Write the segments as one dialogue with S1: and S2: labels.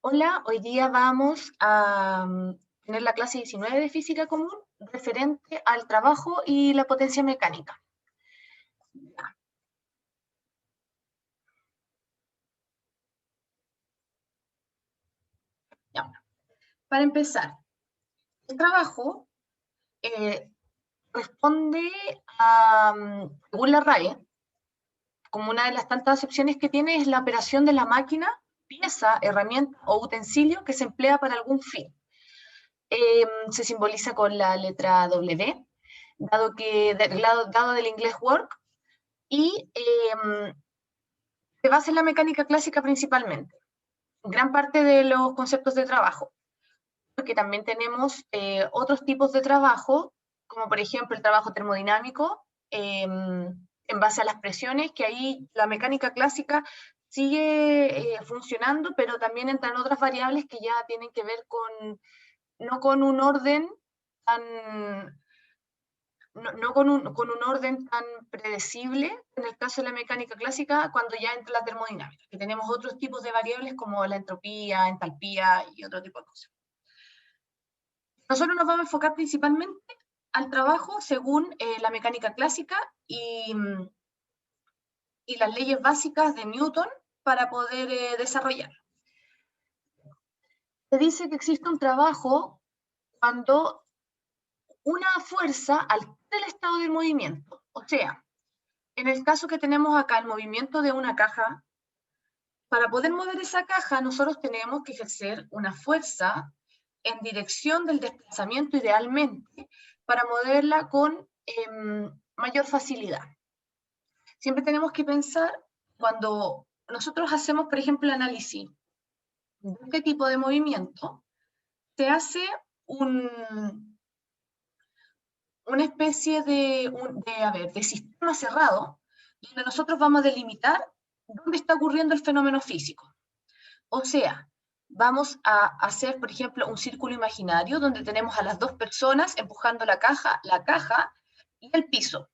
S1: Hola, hoy día vamos a tener la clase 19 de física común referente al trabajo y la potencia mecánica. Ya. Para empezar, el trabajo eh, responde a, según la RAE, como una de las tantas opciones que tiene, es la operación de la máquina, pieza, herramienta o utensilio que se emplea para algún fin. Se simboliza con la letra W, dado del inglés work, y se basa en la mecánica clásica principalmente, gran parte de los conceptos de trabajo, porque también tenemos otros tipos de trabajo, como por ejemplo el trabajo termodinámico, en base a las presiones, que ahí la mecánica clásica sigue funcionando, pero también entran otras variables que ya tienen que ver con, no con un orden tan, no con un orden tan predecible en el caso de la mecánica clásica cuando ya entra la termodinámica, que tenemos otros tipos de variables como la entropía, entalpía y otro tipo de cosas. Nosotros nos vamos a enfocar principalmente al trabajo según la mecánica clásica y las leyes básicas de Newton para poder desarrollarlo. Se dice que existe un trabajo cuando una fuerza altera el estado del movimiento. O sea, en el caso que tenemos acá, el movimiento de una caja, para poder mover esa caja, nosotros tenemos que ejercer una fuerza en dirección del desplazamiento idealmente para moverla con mayor facilidad. Siempre tenemos que pensar cuando nosotros hacemos, por ejemplo, el análisis de este tipo de movimiento, se hace una especie de sistema cerrado donde nosotros vamos a delimitar dónde está ocurriendo el fenómeno físico. O sea, vamos a hacer, por ejemplo, un círculo imaginario donde tenemos a las dos personas empujando la caja y el piso.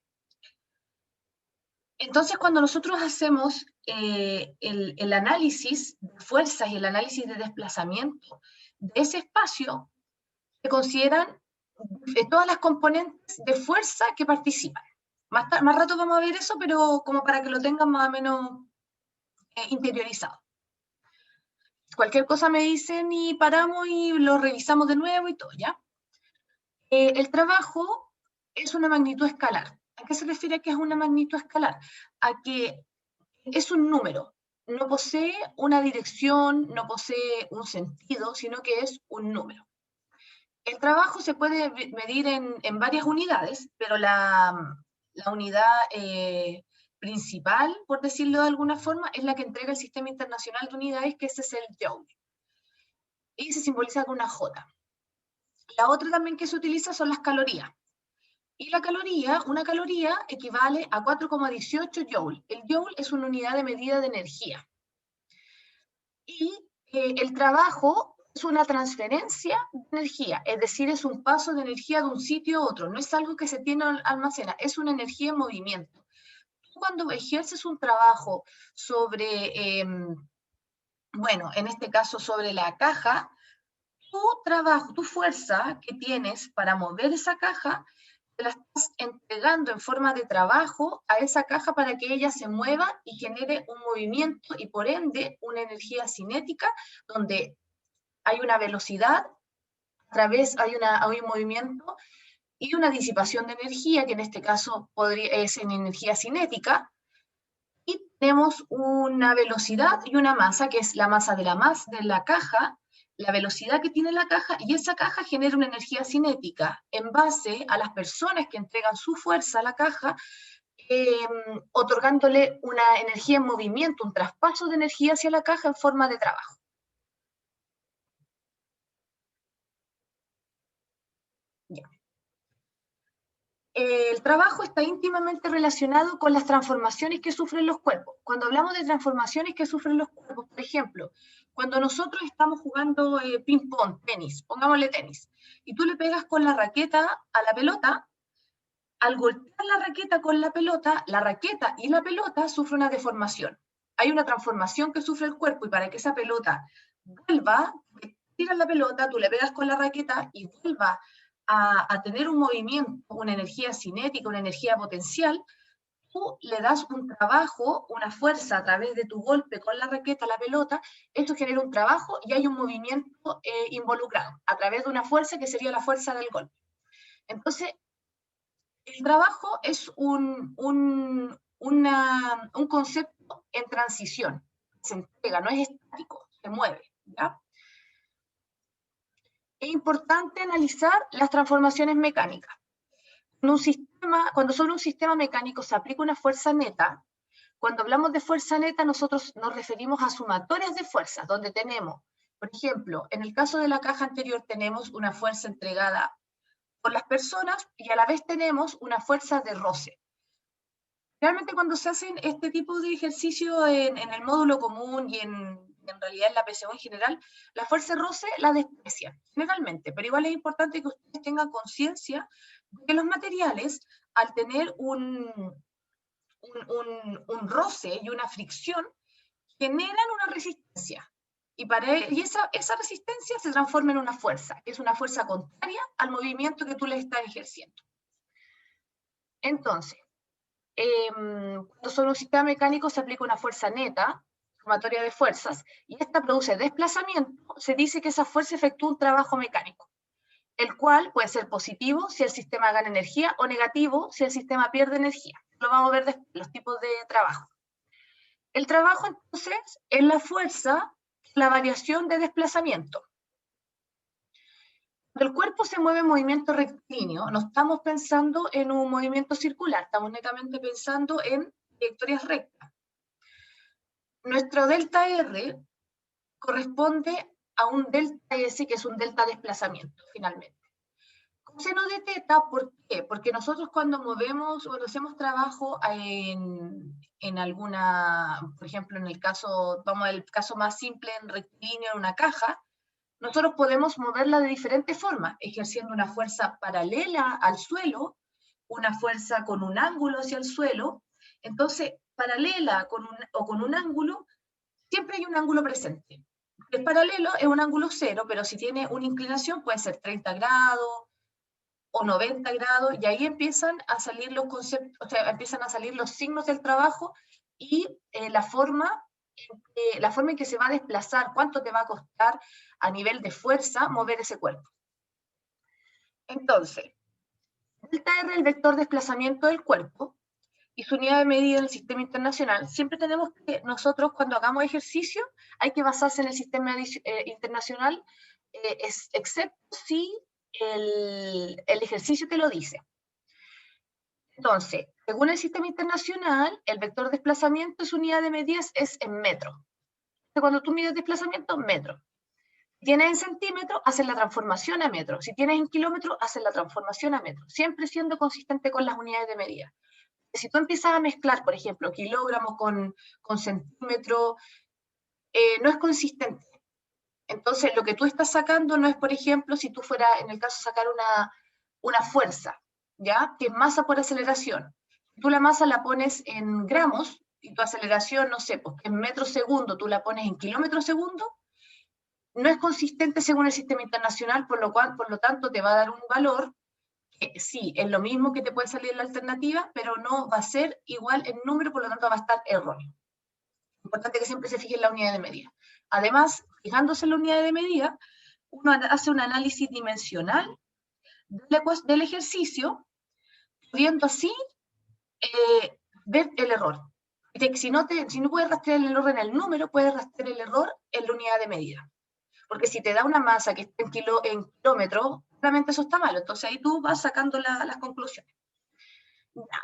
S1: Entonces, cuando nosotros hacemos el análisis de fuerzas y el análisis de desplazamiento de ese espacio, se consideran todas las componentes de fuerza que participan. Más rato vamos a ver eso, pero como para que lo tengan más o menos interiorizado. Cualquier cosa me dicen y paramos y lo revisamos de nuevo y todo, ¿ya? El trabajo es una magnitud escalar. ¿A qué se refiere que es una magnitud escalar? A que es un número, no posee una dirección, no posee un sentido, sino que es un número. El trabajo se puede medir en varias unidades, pero la unidad principal, por decirlo de alguna forma, es la que entrega el Sistema Internacional de Unidades, que ese es el Joule, y se simboliza con una J. La otra también que se utiliza son las calorías. Y una caloría equivale a 4,18 joule. El joule es una unidad de medida de energía. Y el trabajo es una transferencia de energía, es decir, es un paso de energía de un sitio a otro, no es algo que se tiene almacena, es una energía en movimiento. Tú cuando ejerces un trabajo sobre, bueno, en este caso sobre la caja, tu trabajo, tu fuerza que tienes para mover esa caja, te la estás entregando en forma de trabajo a esa caja para que ella se mueva y genere un movimiento y por ende una energía cinética donde hay una velocidad, hay un movimiento y una disipación de energía, que en este caso es en energía cinética, y tenemos una velocidad y una masa, que es la masa de la caja, la velocidad que tiene la caja, y esa caja genera una energía cinética en base a las personas que entregan su fuerza a la caja, otorgándole una energía en movimiento, un traspaso de energía hacia la caja en forma de trabajo. Ya. El trabajo está íntimamente relacionado con las transformaciones que sufren los cuerpos. Cuando hablamos de transformaciones que sufren los cuerpos, por ejemplo, cuando nosotros estamos jugando ping-pong, tenis, pongámosle tenis, y tú le pegas con la raqueta a la pelota, al golpear la raqueta con la raqueta y la pelota sufren una deformación. Hay una transformación que sufre el cuerpo y para que esa pelota vuelva, tiras la pelota, tú le pegas con la raqueta y vuelva a tener un movimiento, una energía cinética, una energía potencial, tú le das un trabajo, una fuerza a través de tu golpe con la raqueta a la pelota, esto genera un trabajo y hay un movimiento involucrado a través de una fuerza que sería la fuerza del golpe. Entonces, el trabajo es un concepto en transición, se entrega, no es estático, se mueve, ¿ya? Es importante analizar las transformaciones mecánicas. Cuando sobre un sistema mecánico se aplica una fuerza neta, cuando hablamos de fuerza neta, nosotros nos referimos a sumatorias de fuerzas, donde tenemos, por ejemplo, en el caso de la caja anterior tenemos una fuerza entregada por las personas y a la vez tenemos una fuerza de roce. Realmente cuando se hacen este tipo de ejercicio en el módulo común y en realidad en la PCO en general, la fuerza de roce la desprecian, generalmente, pero igual es importante que ustedes tengan conciencia de que los materiales, al tener un roce y una fricción, generan una resistencia. Y esa resistencia se transforma en una fuerza, que es una fuerza contraria al movimiento que tú le estás ejerciendo. Entonces, cuando sobre un sistema mecánico se aplica una fuerza neta, sumatoria de fuerzas, y esta produce desplazamiento, se dice que esa fuerza efectúa un trabajo mecánico, el cual puede ser positivo si el sistema gana energía o negativo si el sistema pierde energía. Lo vamos a ver después, los tipos de trabajo. El trabajo, entonces, es la fuerza, la variación de desplazamiento. Cuando el cuerpo se mueve en movimiento rectilíneo, no estamos pensando en un movimiento circular, estamos netamente pensando en trayectorias rectas. Nuestro delta R corresponde a un delta S, que es un delta desplazamiento, finalmente. Coseno de teta, ¿por qué? Porque nosotros cuando hacemos trabajo en alguna, por ejemplo, en el caso, vamos al caso más simple, en rectilíneo, en una caja, nosotros podemos moverla de diferentes formas, ejerciendo una fuerza paralela al suelo, una fuerza con un ángulo hacia el suelo. Entonces, paralela o con un ángulo, siempre hay un ángulo presente. El paralelo es un ángulo cero, pero si tiene una inclinación puede ser 30 grados o 90 grados, y ahí empiezan a salir los conceptos, o sea, empiezan a salir los signos del trabajo y la forma en que se va a desplazar, cuánto te va a costar a nivel de fuerza mover ese cuerpo. Entonces, delta R es el vector de desplazamiento del cuerpo y su unidad de medida en el sistema internacional. Siempre tenemos que, nosotros cuando hagamos ejercicio, hay que basarse en el sistema internacional, excepto si el ejercicio te lo dice. Entonces, según el sistema internacional, el vector de desplazamiento, su unidad de medidas es en metro. Entonces, cuando tú mides desplazamiento, metro. Si tienes en centímetros, haces la transformación a metro. Si tienes en kilómetros, haces la transformación a metro. Siempre siendo consistente con las unidades de medida. Si tú empiezas a mezclar, por ejemplo, kilogramos con centímetro, no es consistente. Entonces, lo que tú estás sacando no es, por ejemplo, si tú fueras, en el caso, sacar una fuerza, ¿ya? Que es masa por aceleración. Tú la masa la pones en gramos y tu aceleración, no sé, pues en metros segundo tú la pones en kilómetros segundo, no es consistente según el sistema internacional, por lo tanto te va a dar un valor que sí, es lo mismo que te puede salir la alternativa, pero no va a ser igual en número, por lo tanto va a estar erróneo. Importante que siempre se fije en la unidad de medida. Además, fijándose en la unidad de medida, uno hace un análisis dimensional del ejercicio, pudiendo así ver el error. Si no puedes rastrear el error en el número, puedes rastrear el error en la unidad de medida. Porque si te da una masa que está en kilómetros, realmente eso está malo. Entonces ahí tú vas sacando las conclusiones. Ya.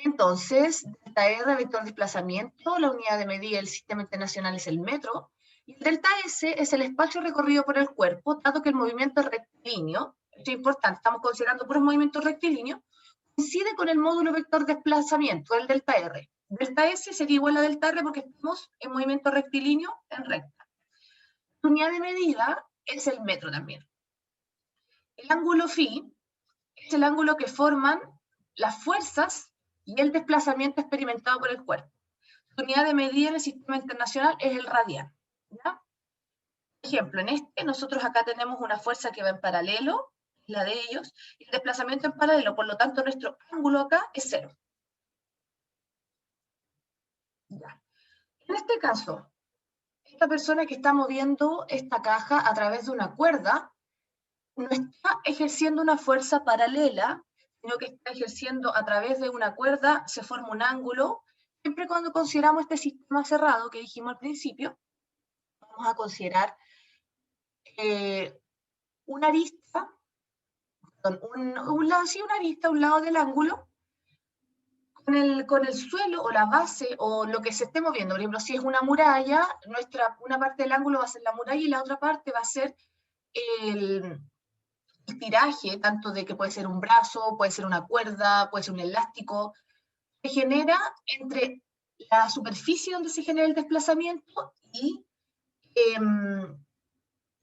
S1: Entonces, delta R, vector de desplazamiento, la unidad de medida del sistema internacional es el metro, y el delta S es el espacio recorrido por el cuerpo, dado que el movimiento es rectilíneo. Esto es importante, estamos considerando puros movimientos rectilíneos, coincide con el módulo vector de desplazamiento, el delta R. Delta S sería igual a delta R porque estamos en movimiento rectilíneo en recta. La unidad de medida es el metro también. El ángulo phi es el ángulo que forman las fuerzas y el desplazamiento experimentado por el cuerpo. La unidad de medida en el sistema internacional es el radian, ¿ya? ejemplo, en este nosotros acá tenemos una fuerza que va en paralelo, la de ellos, y el desplazamiento en paralelo, por lo tanto nuestro ángulo acá es 0. Ya. En este caso, esta persona que está moviendo esta caja a través de una cuerda, no está ejerciendo una fuerza paralela, sino que está ejerciendo a través de una cuerda, se forma un ángulo. Siempre cuando consideramos este sistema cerrado que dijimos al principio, vamos a considerar una arista, una arista a un lado del ángulo, con el suelo o la base o lo que se esté moviendo. Por ejemplo, si es una muralla, una parte del ángulo va a ser la muralla y la otra parte va a ser el tiraje, tanto de que puede ser un brazo, puede ser una cuerda, puede ser un elástico, se genera entre la superficie donde se genera el desplazamiento y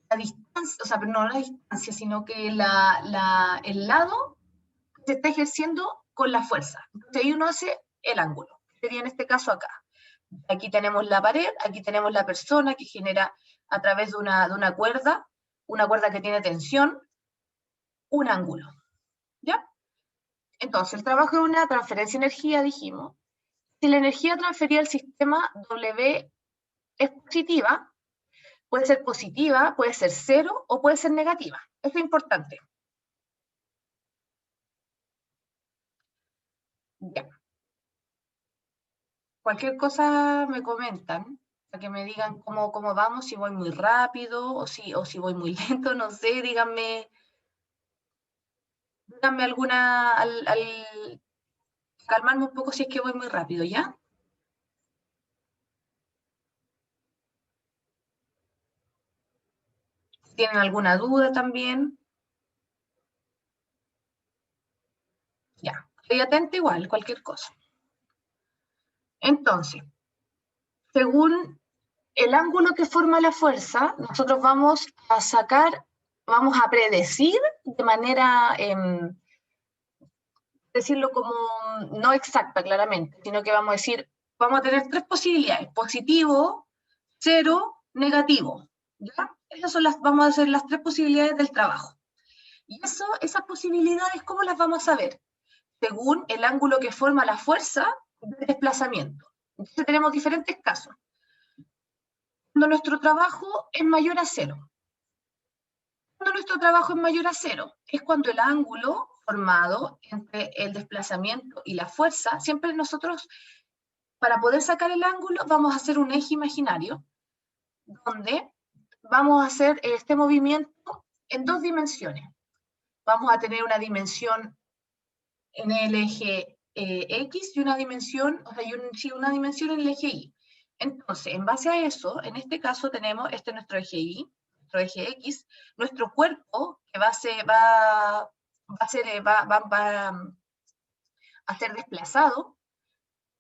S1: la distancia, o sea, no la distancia, sino que el lado se está ejerciendo con la fuerza. Entonces ahí uno hace el ángulo. Sería en este caso acá. Aquí tenemos la pared, aquí tenemos la persona que genera a través de una cuerda que tiene tensión, un ángulo. ¿Ya? Entonces, el trabajo de una transferencia de energía, dijimos, si la energía transferida al sistema W es positiva, puede ser cero o puede ser negativa. Eso es importante. Ya. Cualquier cosa me comentan, para que me digan cómo vamos, si voy muy rápido o si voy muy lento, no sé, díganme alguna, calmarme un poco si es que voy muy rápido, ¿ya? Si tienen alguna duda también, ya. Estoy atenta igual, cualquier cosa. Entonces, según el ángulo que forma la fuerza, nosotros vamos a predecir de manera, decirlo como no exacta claramente, sino que vamos a decir, vamos a tener tres posibilidades, positivo, cero, negativo. ¿Ya? Vamos a hacer las tres posibilidades del trabajo. Y esas posibilidades, ¿cómo las vamos a ver? Según el ángulo que forma la fuerza de desplazamiento. Entonces tenemos diferentes casos. Cuando nuestro trabajo es mayor a cero. Cuando nuestro trabajo es mayor a cero, es cuando el ángulo formado entre el desplazamiento y la fuerza, siempre nosotros, para poder sacar el ángulo, vamos a hacer un eje imaginario, donde vamos a hacer este movimiento en dos dimensiones. Vamos a tener una dimensión en el eje X y una dimensión, una dimensión en el eje Y. Entonces, en base a eso, en este caso tenemos nuestro eje Y, nuestro eje X, nuestro cuerpo que va a ser desplazado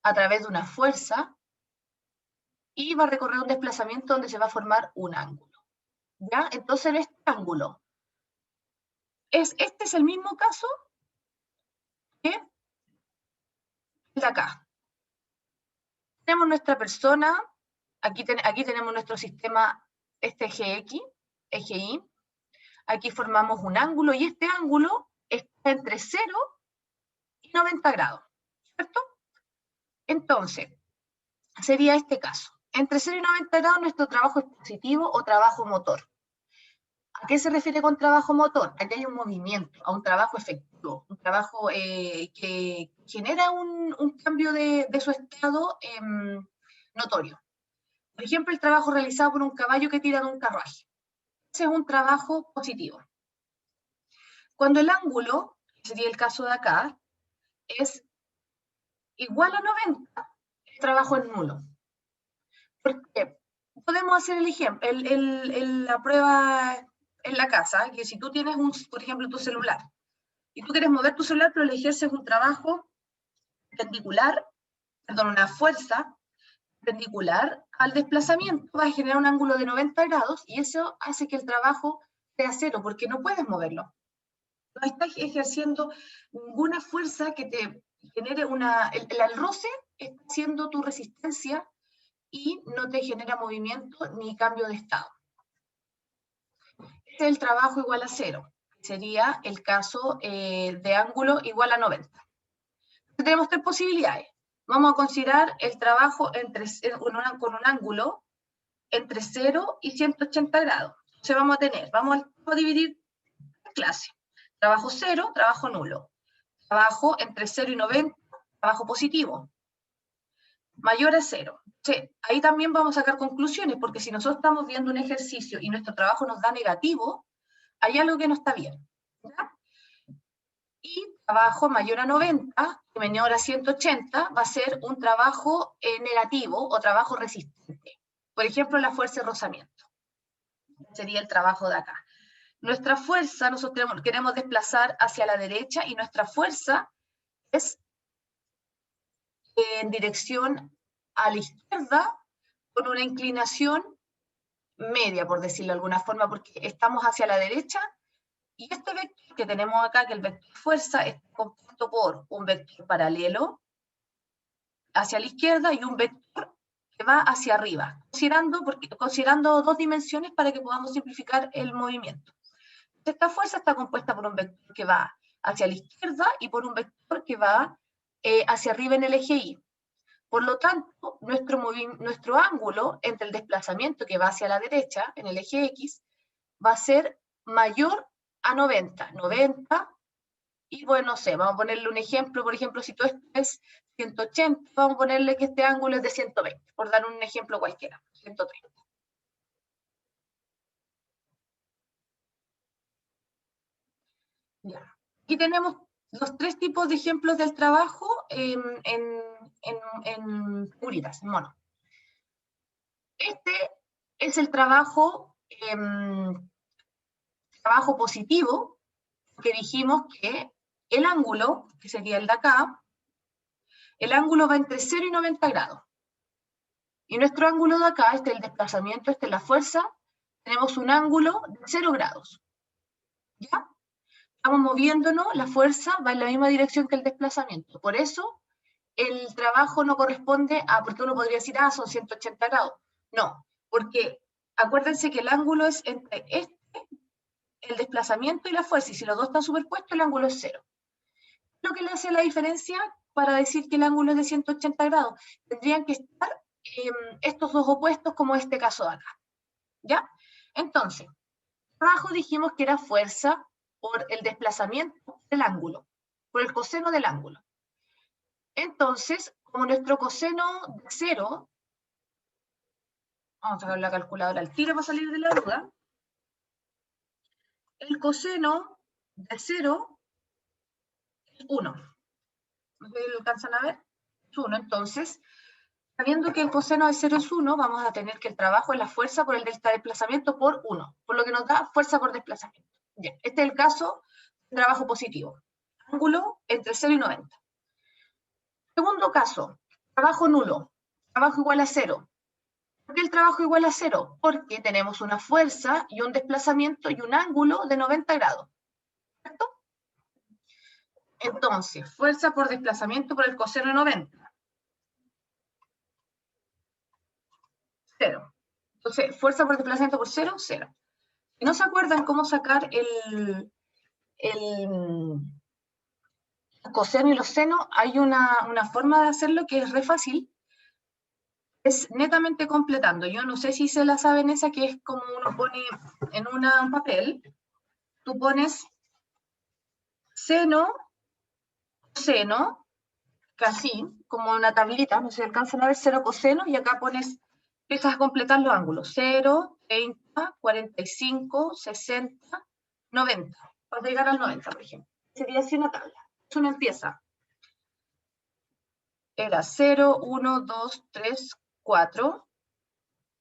S1: a través de una fuerza y va a recorrer un desplazamiento donde se va a formar un ángulo. ¿Ya? Entonces, en este ángulo, este es el mismo caso que el de acá. Tenemos nuestra persona, aquí tenemos nuestro sistema, este eje X, eje Y, aquí formamos un ángulo y este ángulo está entre 0 y 90 grados, ¿cierto? Entonces, sería este caso. Entre 0 y 90 grados nuestro trabajo es positivo o trabajo motor. ¿A qué se refiere con trabajo motor? Aquí hay un movimiento, a un trabajo efectivo, un trabajo que genera un cambio de su estado notorio. Por ejemplo, el trabajo realizado por un caballo que tira de un carruaje. Ese es un trabajo positivo. Cuando el ángulo, que sería el caso de acá, es igual a 90, el trabajo es nulo. Porque podemos hacer el ejemplo, la prueba en la casa, que si tú tienes, por ejemplo, tu celular, y tú quieres mover tu celular, pero le ejerces un trabajo perpendicular, una fuerza perpendicular al desplazamiento, va a generar un ángulo de 90 grados y eso hace que el trabajo sea cero, porque no puedes moverlo. No estás ejerciendo ninguna fuerza que te genere el roce está haciendo tu resistencia y no te genera movimiento ni cambio de estado. Este es el trabajo igual a 0. Sería el caso de ángulo igual a 90. Entonces, tenemos tres posibilidades. Vamos a considerar el trabajo con un ángulo entre 0 y 180 grados. Entonces vamos a dividir la clase. Trabajo 0, trabajo nulo. Trabajo entre 0 y 90, trabajo positivo. Mayor a 0. Entonces, ahí también vamos a sacar conclusiones, porque si nosotros estamos viendo un ejercicio y nuestro trabajo nos da negativo, hay algo que no está bien. ¿Ya? Y trabajo mayor a 90 y menor a 180 va a ser un trabajo negativo o trabajo resistente. Por ejemplo, la fuerza de rozamiento. Sería el trabajo de acá. Nuestra fuerza, nosotros queremos desplazar hacia la derecha y nuestra fuerza es en dirección a la izquierda con una inclinación media, por decirlo de alguna forma, porque estamos hacia la derecha y este vector que tenemos acá, que el vector fuerza, está compuesto por un vector paralelo hacia la izquierda y un vector que va hacia arriba, considerando dos dimensiones para que podamos simplificar el movimiento. Esta fuerza está compuesta por un vector que va hacia la izquierda y por un vector que va hacia arriba en el eje Y. Por lo tanto, nuestro ángulo entre el desplazamiento que va hacia la derecha, en el eje X, va a ser mayor a 90. 90, y bueno, no sé, vamos a ponerle un ejemplo, por ejemplo, si esto es 180, vamos a ponerle que este ángulo es de 120, por dar un ejemplo cualquiera, 130. Ya. Aquí tenemos los tres tipos de ejemplos del trabajo en figuritas, en mono. Este es el trabajo positivo, que dijimos que el ángulo, que sería el de acá, el ángulo va entre 0 y 90 grados. Y nuestro ángulo de acá, este es el desplazamiento, este es la fuerza, tenemos un ángulo de 0 grados. ¿Ya? Estamos moviéndonos, la fuerza va en la misma dirección que el desplazamiento. Por eso, el trabajo no corresponde a, porque uno podría decir, son 180 grados. No, porque acuérdense que el ángulo es entre el desplazamiento y la fuerza, y si los dos están superpuestos, el ángulo es 0. Lo que le hace la diferencia para decir que el ángulo es de 180 grados, tendrían que estar estos dos opuestos como este caso de acá. ¿Ya? Entonces, abajo dijimos que era fuerza por el desplazamiento del ángulo, por el coseno del ángulo. Entonces, como nuestro coseno de 0, vamos a sacar la calculadora al tiro para salir de la duda, el coseno de 0 es 1. ¿No sé si lo alcanzan a ver? Es 1. Entonces, sabiendo que el coseno de 0 es 1, vamos a tener que el trabajo es la fuerza por el desplazamiento por 1, por lo que nos da fuerza por desplazamiento. Bien, este es el caso de trabajo positivo. Ángulo entre 0 y 90. Segundo caso, trabajo nulo. Trabajo igual a 0. ¿Por qué el trabajo igual a 0? Porque tenemos una fuerza y un desplazamiento y un ángulo de 90 grados. ¿Cierto? Entonces, fuerza por desplazamiento por el coseno de 90. 0. Entonces, fuerza por desplazamiento por 0, 0. Si no se acuerdan cómo sacar el coseno y los senos, hay una forma de hacerlo que es re fácil. Es netamente completando. Yo no sé si se la saben esa, que es como uno pone en un papel, tú pones seno, coseno, casi, como una tablita, no sé si alcanzan a ver 0 coseno, y acá pones, empiezas a completar los ángulos, 0, 30, 45, 60, 90, para llegar al 90, por ejemplo. Sería así una tabla. Entonces uno empieza. Era 0, 1, 2, 3, 4,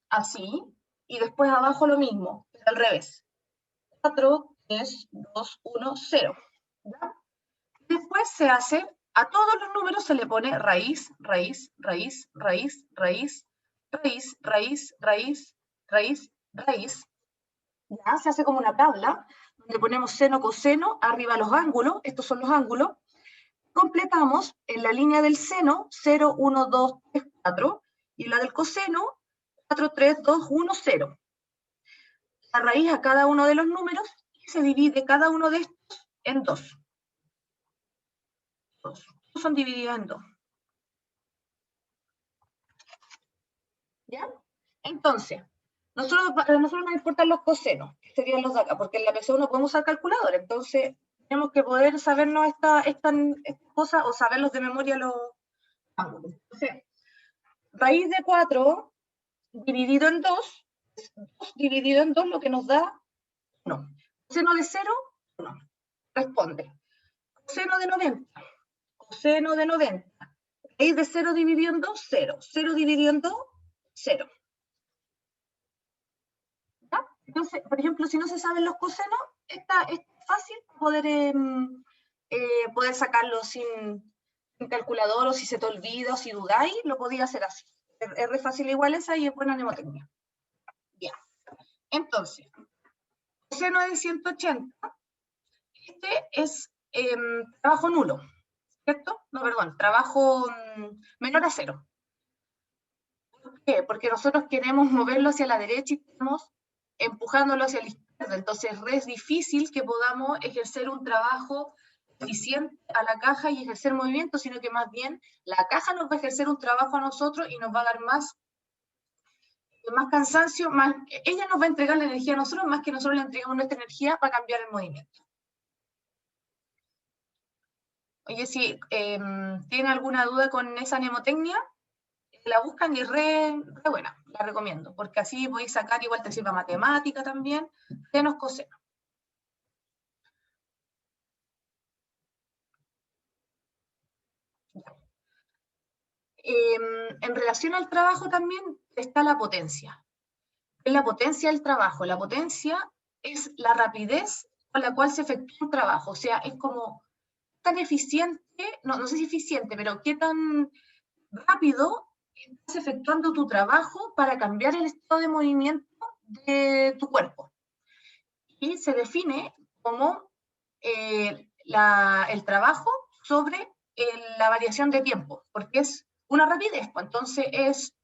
S1: así, y después abajo lo mismo, al revés. 4, 3, 2, 1, 0. ¿Ya? Después se hace, a todos los números se le pone raíz, raíz, raíz, raíz, raíz, raíz, raíz, raíz, raíz, raíz. Ya se hace como una tabla, donde ponemos seno, coseno, arriba los ángulos, estos son los ángulos. Completamos en la línea del seno, 0, 1, 2, 3, 4, y la del coseno, 4, 3, 2, 1, 0. la raíz a cada uno de los números y se divide cada uno de estos en 2. Todos son divididos en 2. ¿Ya? Entonces, para nosotros nos importan los cosenos, que serían los de acá, porque en la PC no podemos usar calculadora, entonces tenemos que poder sabernos esta cosa o saberlos de memoria los ángulos. Entonces, raíz de 4 dividido en 2, 2 dividido en 2 lo que nos da 1. Coseno de 0, 1. Responde. Coseno de 90. Coseno de 90. Raíz de 0 dividido en 2, 0. 0 dividido en 2, 0. ¿Ya? Entonces, por ejemplo, si no se saben los cosenos, es fácil poder sacarlo sin calculador, o si se te olvida, o si dudáis, lo podía hacer así. Es re fácil igual esa y es buena mnemotecnia. Bien. Entonces, coseno de 180, este es trabajo nulo, ¿cierto? No, perdón, trabajo menor a 0. ¿Por qué? Porque nosotros queremos moverlo hacia la derecha y estamos empujándolo hacia la izquierda, entonces es difícil que podamos ejercer un trabajo eficiente a la caja y ejercer movimiento, sino que más bien la caja nos va a ejercer un trabajo a nosotros y nos va a dar más cansancio, ella nos va a entregar la energía a nosotros, más que nosotros le entregamos nuestra energía para cambiar el movimiento. Oye, si tienen alguna duda con esa mnemotecnia, la buscan y es re buena, la recomiendo, porque así podéis sacar, igual te sirve matemática también, senos, cosenos. En relación al trabajo también está la potencia. Es la potencia del trabajo. La potencia es la rapidez con la cual se efectúa un trabajo. O sea, es como tan eficiente, no sé si eficiente, pero qué tan rápido estás efectuando tu trabajo para cambiar el estado de movimiento de tu cuerpo. Y se define como el trabajo sobre la variación de tiempo, porque es una rapidez, pues entonces es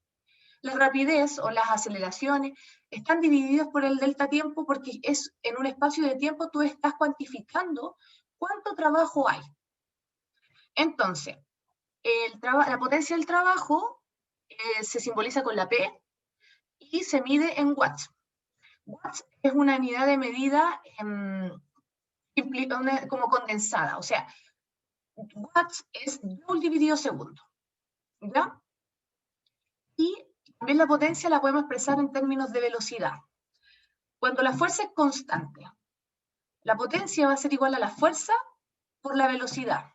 S1: la rapidez o las aceleraciones están divididas por el delta tiempo porque es en un espacio de tiempo tú estás cuantificando cuánto trabajo hay. Entonces, la potencia del trabajo se simboliza con la P y se mide en watts. Watts es una unidad de medida como condensada, o sea, watts es joule dividido segundo, ¿ya? Y también la potencia la podemos expresar en términos de velocidad. Cuando la fuerza es constante, la potencia va a ser igual a la fuerza por la velocidad.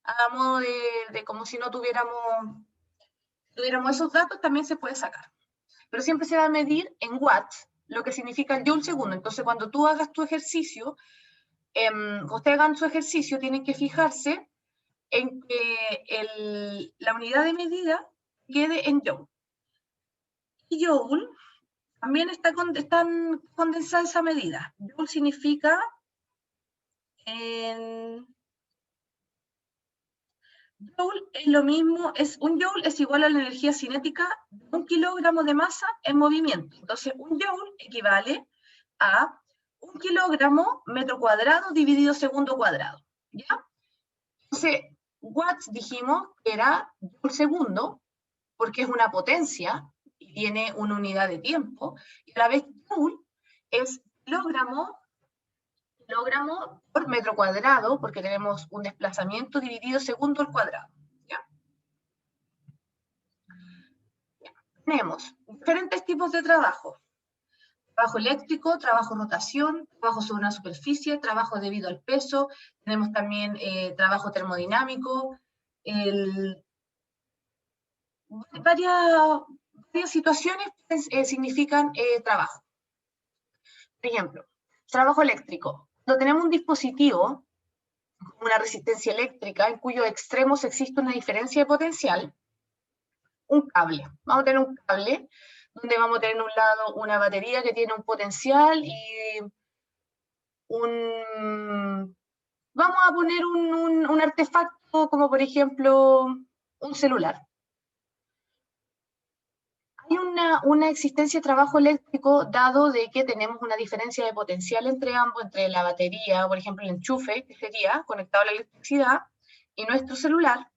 S1: A modo de como si no tuviéramos esos datos, también se puede sacar. Pero siempre se va a medir en watts, lo que significa el joule segundo. Entonces, cuando tú hagas tu ejercicio, ustedes hagan su ejercicio, tienen que fijarse en que la unidad de medida quede en joule. Y joule también está condensada esa medida. Joule significa joule es lo mismo, un joule es igual a la energía cinética de 1 kilogramo de masa en movimiento. Entonces, un joule equivale a 1 kilogramo metro cuadrado dividido segundo cuadrado. ¿Ya? Entonces, watts dijimos que era joule segundo, porque es una potencia y tiene una unidad de tiempo, y a la vez joule es kilogramo por metro cuadrado, porque tenemos un desplazamiento dividido segundo al cuadrado. ¿Ya? Tenemos diferentes tipos de trabajo. Trabajo eléctrico, trabajo rotación, trabajo sobre una superficie, trabajo debido al peso, tenemos también trabajo termodinámico, varias situaciones significan trabajo. Por ejemplo, trabajo eléctrico. Cuando tenemos un dispositivo, una resistencia eléctrica, en cuyos extremos existe una diferencia de potencial, un cable. Vamos a tener un cable donde vamos a tener en un lado una batería que tiene un potencial y vamos a poner un artefacto como por ejemplo un celular. Hay una existencia de trabajo eléctrico dado de que tenemos una diferencia de potencial entre ambos, entre la batería, por ejemplo, el enchufe, que sería conectado a la electricidad, y nuestro celular.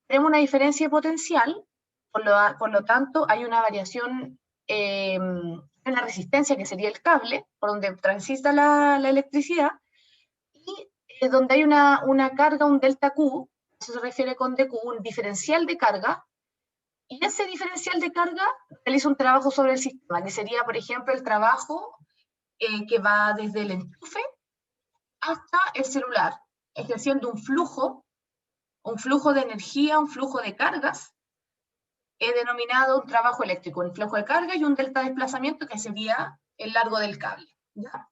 S1: Tenemos una diferencia de potencial, por lo tanto, hay una variación en la resistencia, que sería el cable, por donde transita la electricidad, y donde hay una carga, un delta Q, eso se refiere con DQ, un diferencial de carga, y ese diferencial de carga realiza un trabajo sobre el sistema, que sería, por ejemplo, el trabajo que va desde el enchufe hasta el celular, ejerciendo un flujo de energía, un flujo de cargas, denominado un trabajo eléctrico, un flujo de carga y un delta de desplazamiento, que sería el largo del cable. ¿Ya?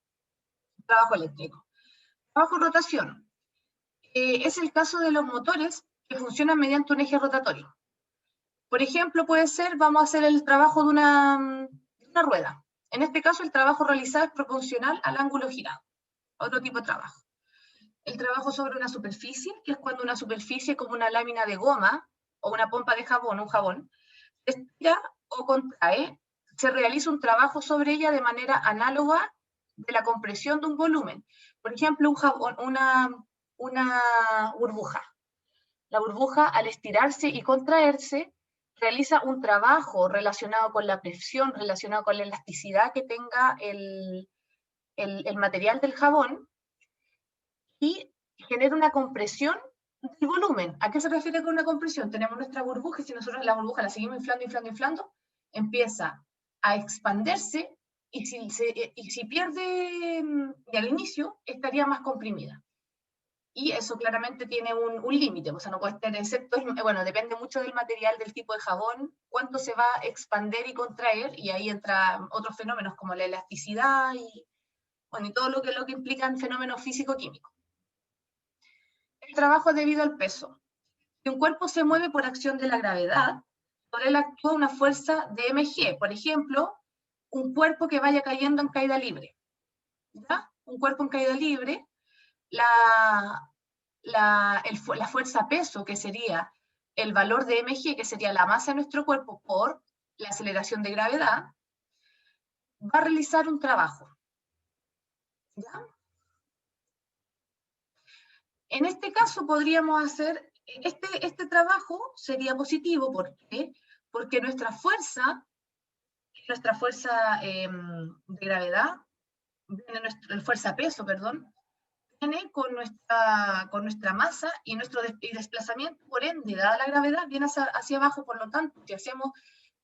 S1: Trabajo eléctrico. Trabajo rotación. Es el caso de los motores que funcionan mediante un eje rotatorio. Por ejemplo, puede ser, vamos a hacer el trabajo de una rueda. En este caso, el trabajo realizado es proporcional al ángulo girado. Otro tipo de trabajo. El trabajo sobre una superficie, que es cuando una superficie como una lámina de goma o una pompa de jabón, un jabón, se estira o contrae, se realiza un trabajo sobre ella de manera análoga de la compresión de un volumen. Por ejemplo, un jabón, una burbuja. La burbuja, al estirarse y contraerse, realiza un trabajo relacionado con la presión, relacionado con la elasticidad que tenga el material del jabón, y genera una compresión del volumen. ¿A qué se refiere con una compresión? Tenemos nuestra burbuja, y si nosotros la burbuja la seguimos inflando, inflando, inflando, empieza a expandirse, y si pierde al inicio, estaría más comprimida. Y eso claramente tiene un límite, o sea, no puede estar, excepto, bueno, depende mucho del material, del tipo de jabón, cuánto se va a expandir y contraer, y ahí entran otros fenómenos como la elasticidad y, bueno, y todo lo que implican fenómenos físico-químicos. El trabajo debido al peso. Si un cuerpo se mueve por acción de la gravedad, sobre él actúa una fuerza de mg. Por ejemplo, un cuerpo que vaya cayendo en caída libre. ¿Ya? Un cuerpo en caída libre, la fuerza peso, que sería el valor de mg, que sería la masa de nuestro cuerpo por la aceleración de gravedad, va a realizar un trabajo. ¿Ya? En este caso podríamos hacer, este trabajo sería positivo. ¿Por qué? Porque nuestra fuerza de gravedad, nuestra fuerza peso, perdón, viene con nuestra masa y nuestro desplazamiento, por ende, dada la gravedad, viene hacia abajo. Por lo tanto, si hacemos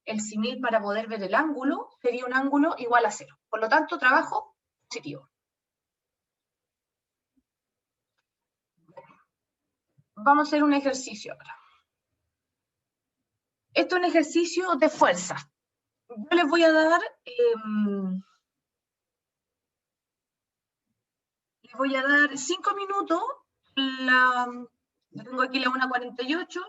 S1: el símil para poder ver el ángulo, sería un ángulo igual a 0. Por lo tanto, trabajo positivo. Vamos a hacer un ejercicio ahora. Esto es un ejercicio de fuerza. Yo les voy a dar, les voy a dar 5 minutos. Tengo aquí la 1:48,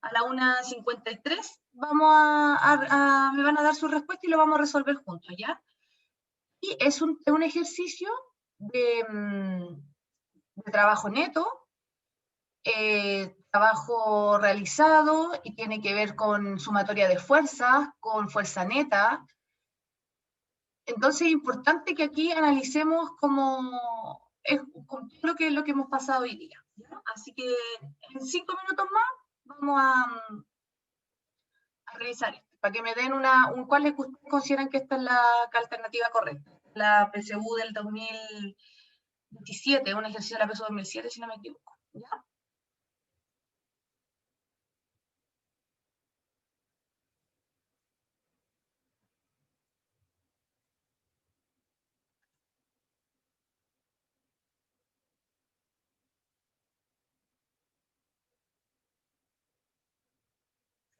S1: a la 1:53 me van a dar su respuesta y lo vamos a resolver juntos, ¿ya? Y es un ejercicio de trabajo neto, trabajo realizado, y tiene que ver con sumatoria de fuerzas, con fuerza neta. Entonces es importante que aquí analicemos con todo lo que hemos pasado hoy día, ¿ya? Así que en 5 minutos más vamos a revisar esto, para que me den cuál ustedes consideran que esta es la alternativa correcta. La PSU del 2017, un ejercicio de la PSU 2007, si no me equivoco, ¿ya?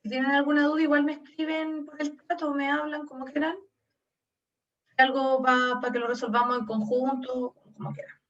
S1: Si tienen alguna duda, igual me escriben por el chat o me hablan, como quieran. Algo para que lo resolvamos en conjunto, como quieran.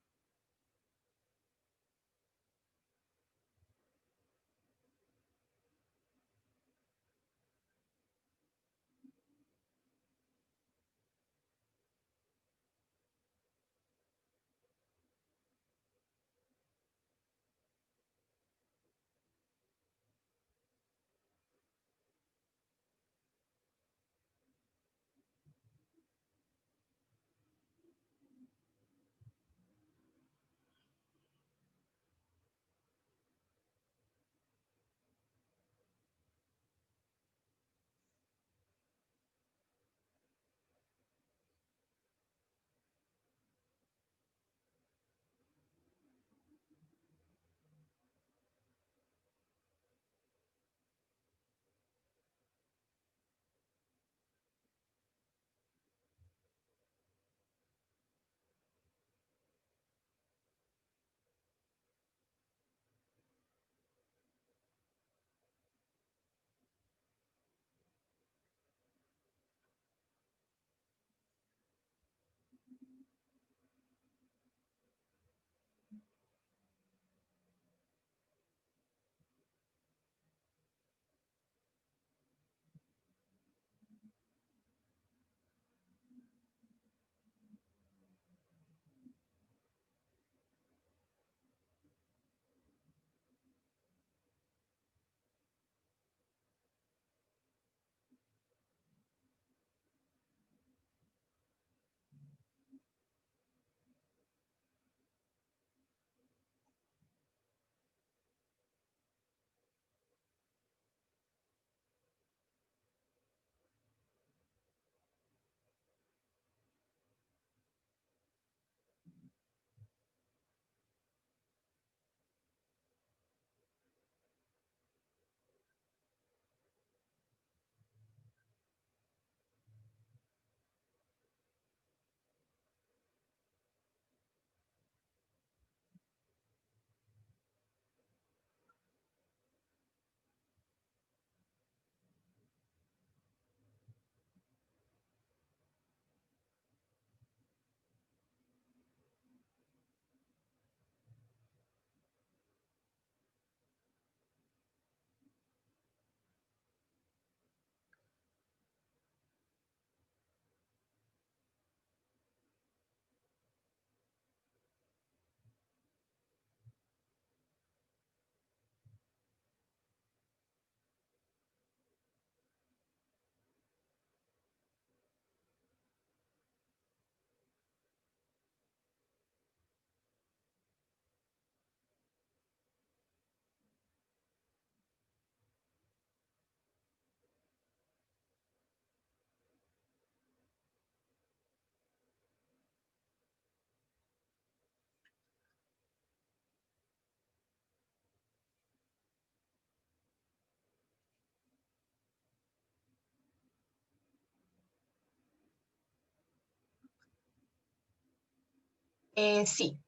S1: Sí.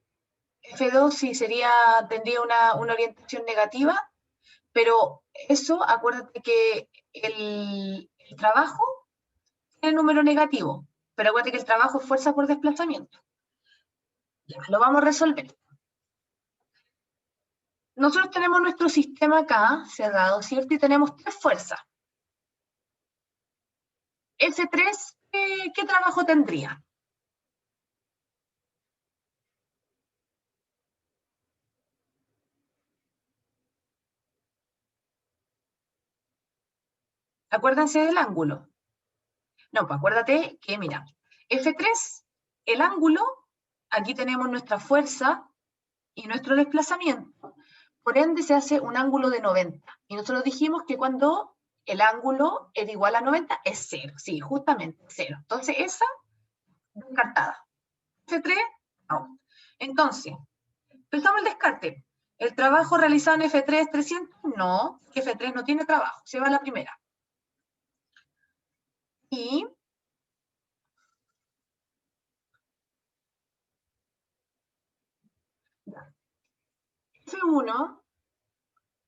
S1: F2 sí tendría una orientación negativa, pero eso, acuérdate que el trabajo tiene número negativo, pero acuérdate que el trabajo es fuerza por desplazamiento. Ya, lo vamos a resolver. Nosotros tenemos nuestro sistema acá, cerrado, ¿cierto? Y tenemos tres fuerzas. F3, ¿qué trabajo tendría? Acuérdense del ángulo. No, pues acuérdate que, mira, F3, el ángulo, aquí tenemos nuestra fuerza y nuestro desplazamiento, por ende se hace un ángulo de 90. Y nosotros dijimos que cuando el ángulo es igual a 90 es cero, sí, justamente cero. Entonces esa, descartada. F3, no. Entonces, empezamos el descarte. ¿El trabajo realizado en F3 es 300? No, que F3 no tiene trabajo, se va a la primera. Y F1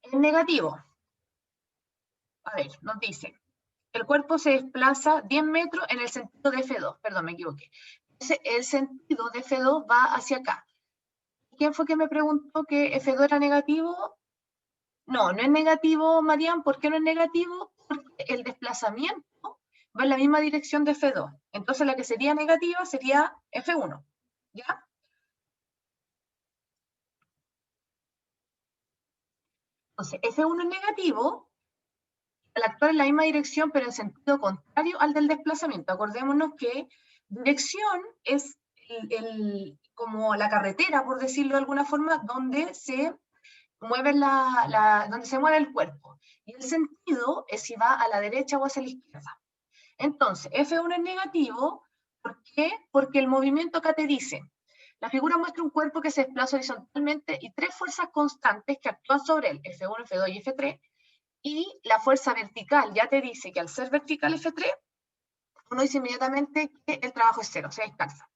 S1: es negativo. A ver, nos dice, el cuerpo se desplaza 10 metros en el sentido de F2, perdón, me equivoqué. El sentido de F2 va hacia acá. ¿Quién fue que me preguntó que F2 era negativo? No, no es negativo, Marian. ¿Por qué no es negativo? Porque el desplazamiento va en la misma dirección de F2. Entonces la que sería negativa sería F1. ¿Ya? Entonces, F1 es negativo al actuar en la misma dirección, pero en sentido contrario al del desplazamiento. Acordémonos que dirección es como la carretera, por decirlo de alguna forma, donde se mueve donde se mueve el cuerpo. Y el sentido es si va a la derecha o hacia la izquierda. Entonces, F1 es negativo, ¿por qué? Porque el movimiento acá te dice, la figura muestra un cuerpo que se desplaza horizontalmente y tres fuerzas constantes que actúan sobre él, F1, F2 y F3, y la fuerza vertical ya te dice que al ser vertical F3, uno dice inmediatamente que el trabajo es cero, o sea, es calza.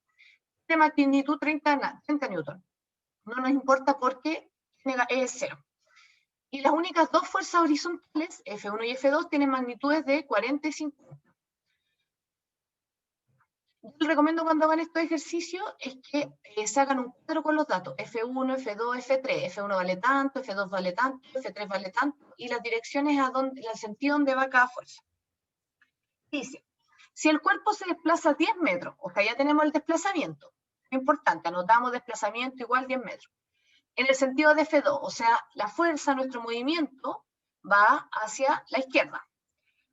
S1: De magnitud 30 newton. No nos importa porque es cero. Y las únicas dos fuerzas horizontales, F1 y F2, tienen magnitudes de 40 y 50. Yo les recomiendo cuando hagan estos ejercicios es que se hagan un cuadro con los datos, F1, F2, F3, F1 vale tanto, F2 vale tanto, F3 vale tanto, y las direcciones el sentido donde va cada fuerza. Dice, si el cuerpo se desplaza 10 metros, o sea, ya tenemos el desplazamiento, importante, anotamos desplazamiento igual 10 metros, en el sentido de F2, o sea, la fuerza, nuestro movimiento, va hacia la izquierda.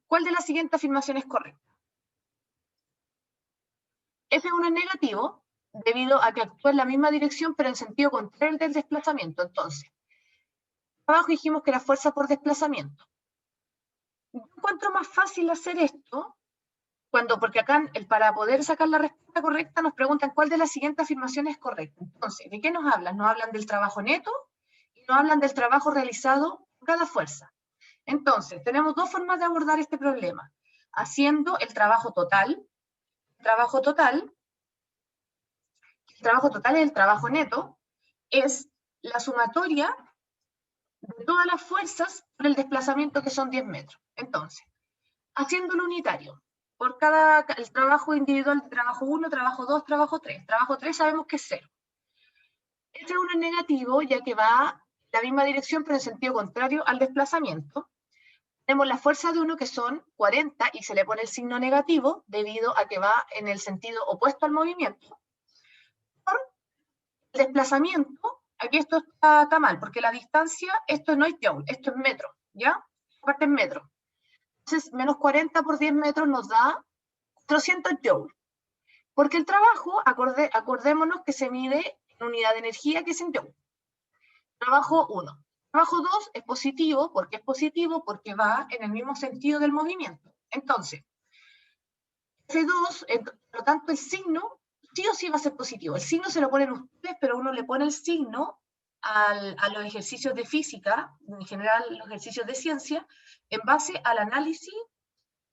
S1: ¿Cuál de las siguientes afirmaciones es correcta? F1 es negativo debido a que actúa en la misma dirección pero en sentido contrario del desplazamiento. Entonces, abajo dijimos que era fuerza por desplazamiento. Yo encuentro más fácil hacer esto porque acá para poder sacar la respuesta correcta nos preguntan cuál de las siguientes afirmaciones es correcta. Entonces, ¿de qué nos hablan? Nos hablan del trabajo neto y nos hablan del trabajo realizado por cada fuerza. Entonces, tenemos dos formas de abordar este problema. Haciendo el trabajo total. El trabajo total es el trabajo neto, es la sumatoria de todas las fuerzas por el desplazamiento que son 10 metros. Entonces, haciéndolo unitario, por el trabajo individual, trabajo 1, trabajo 2, trabajo 3. Trabajo 3 sabemos que es 0. Este 1 es negativo ya que va en la misma dirección pero en sentido contrario al desplazamiento. Tenemos la fuerza de 1 que son 40 y se le pone el signo negativo debido a que va en el sentido opuesto al movimiento. Por el desplazamiento, aquí esto está mal, porque la distancia, esto no es joule, esto es metro, ¿ya? Aparte es metro. Entonces, menos 40 por 10 metros nos da 400 joules. Porque el trabajo, acordémonos que se mide en unidad de energía, que es en joule. Trabajo 1. Trabajo 2 es positivo. ¿Por qué es positivo? Porque va en el mismo sentido del movimiento. Entonces, F2, por lo tanto, el signo sí o sí va a ser positivo. El signo se lo ponen ustedes, pero uno le pone el signo a los ejercicios de física, en general los ejercicios de ciencia, en base al análisis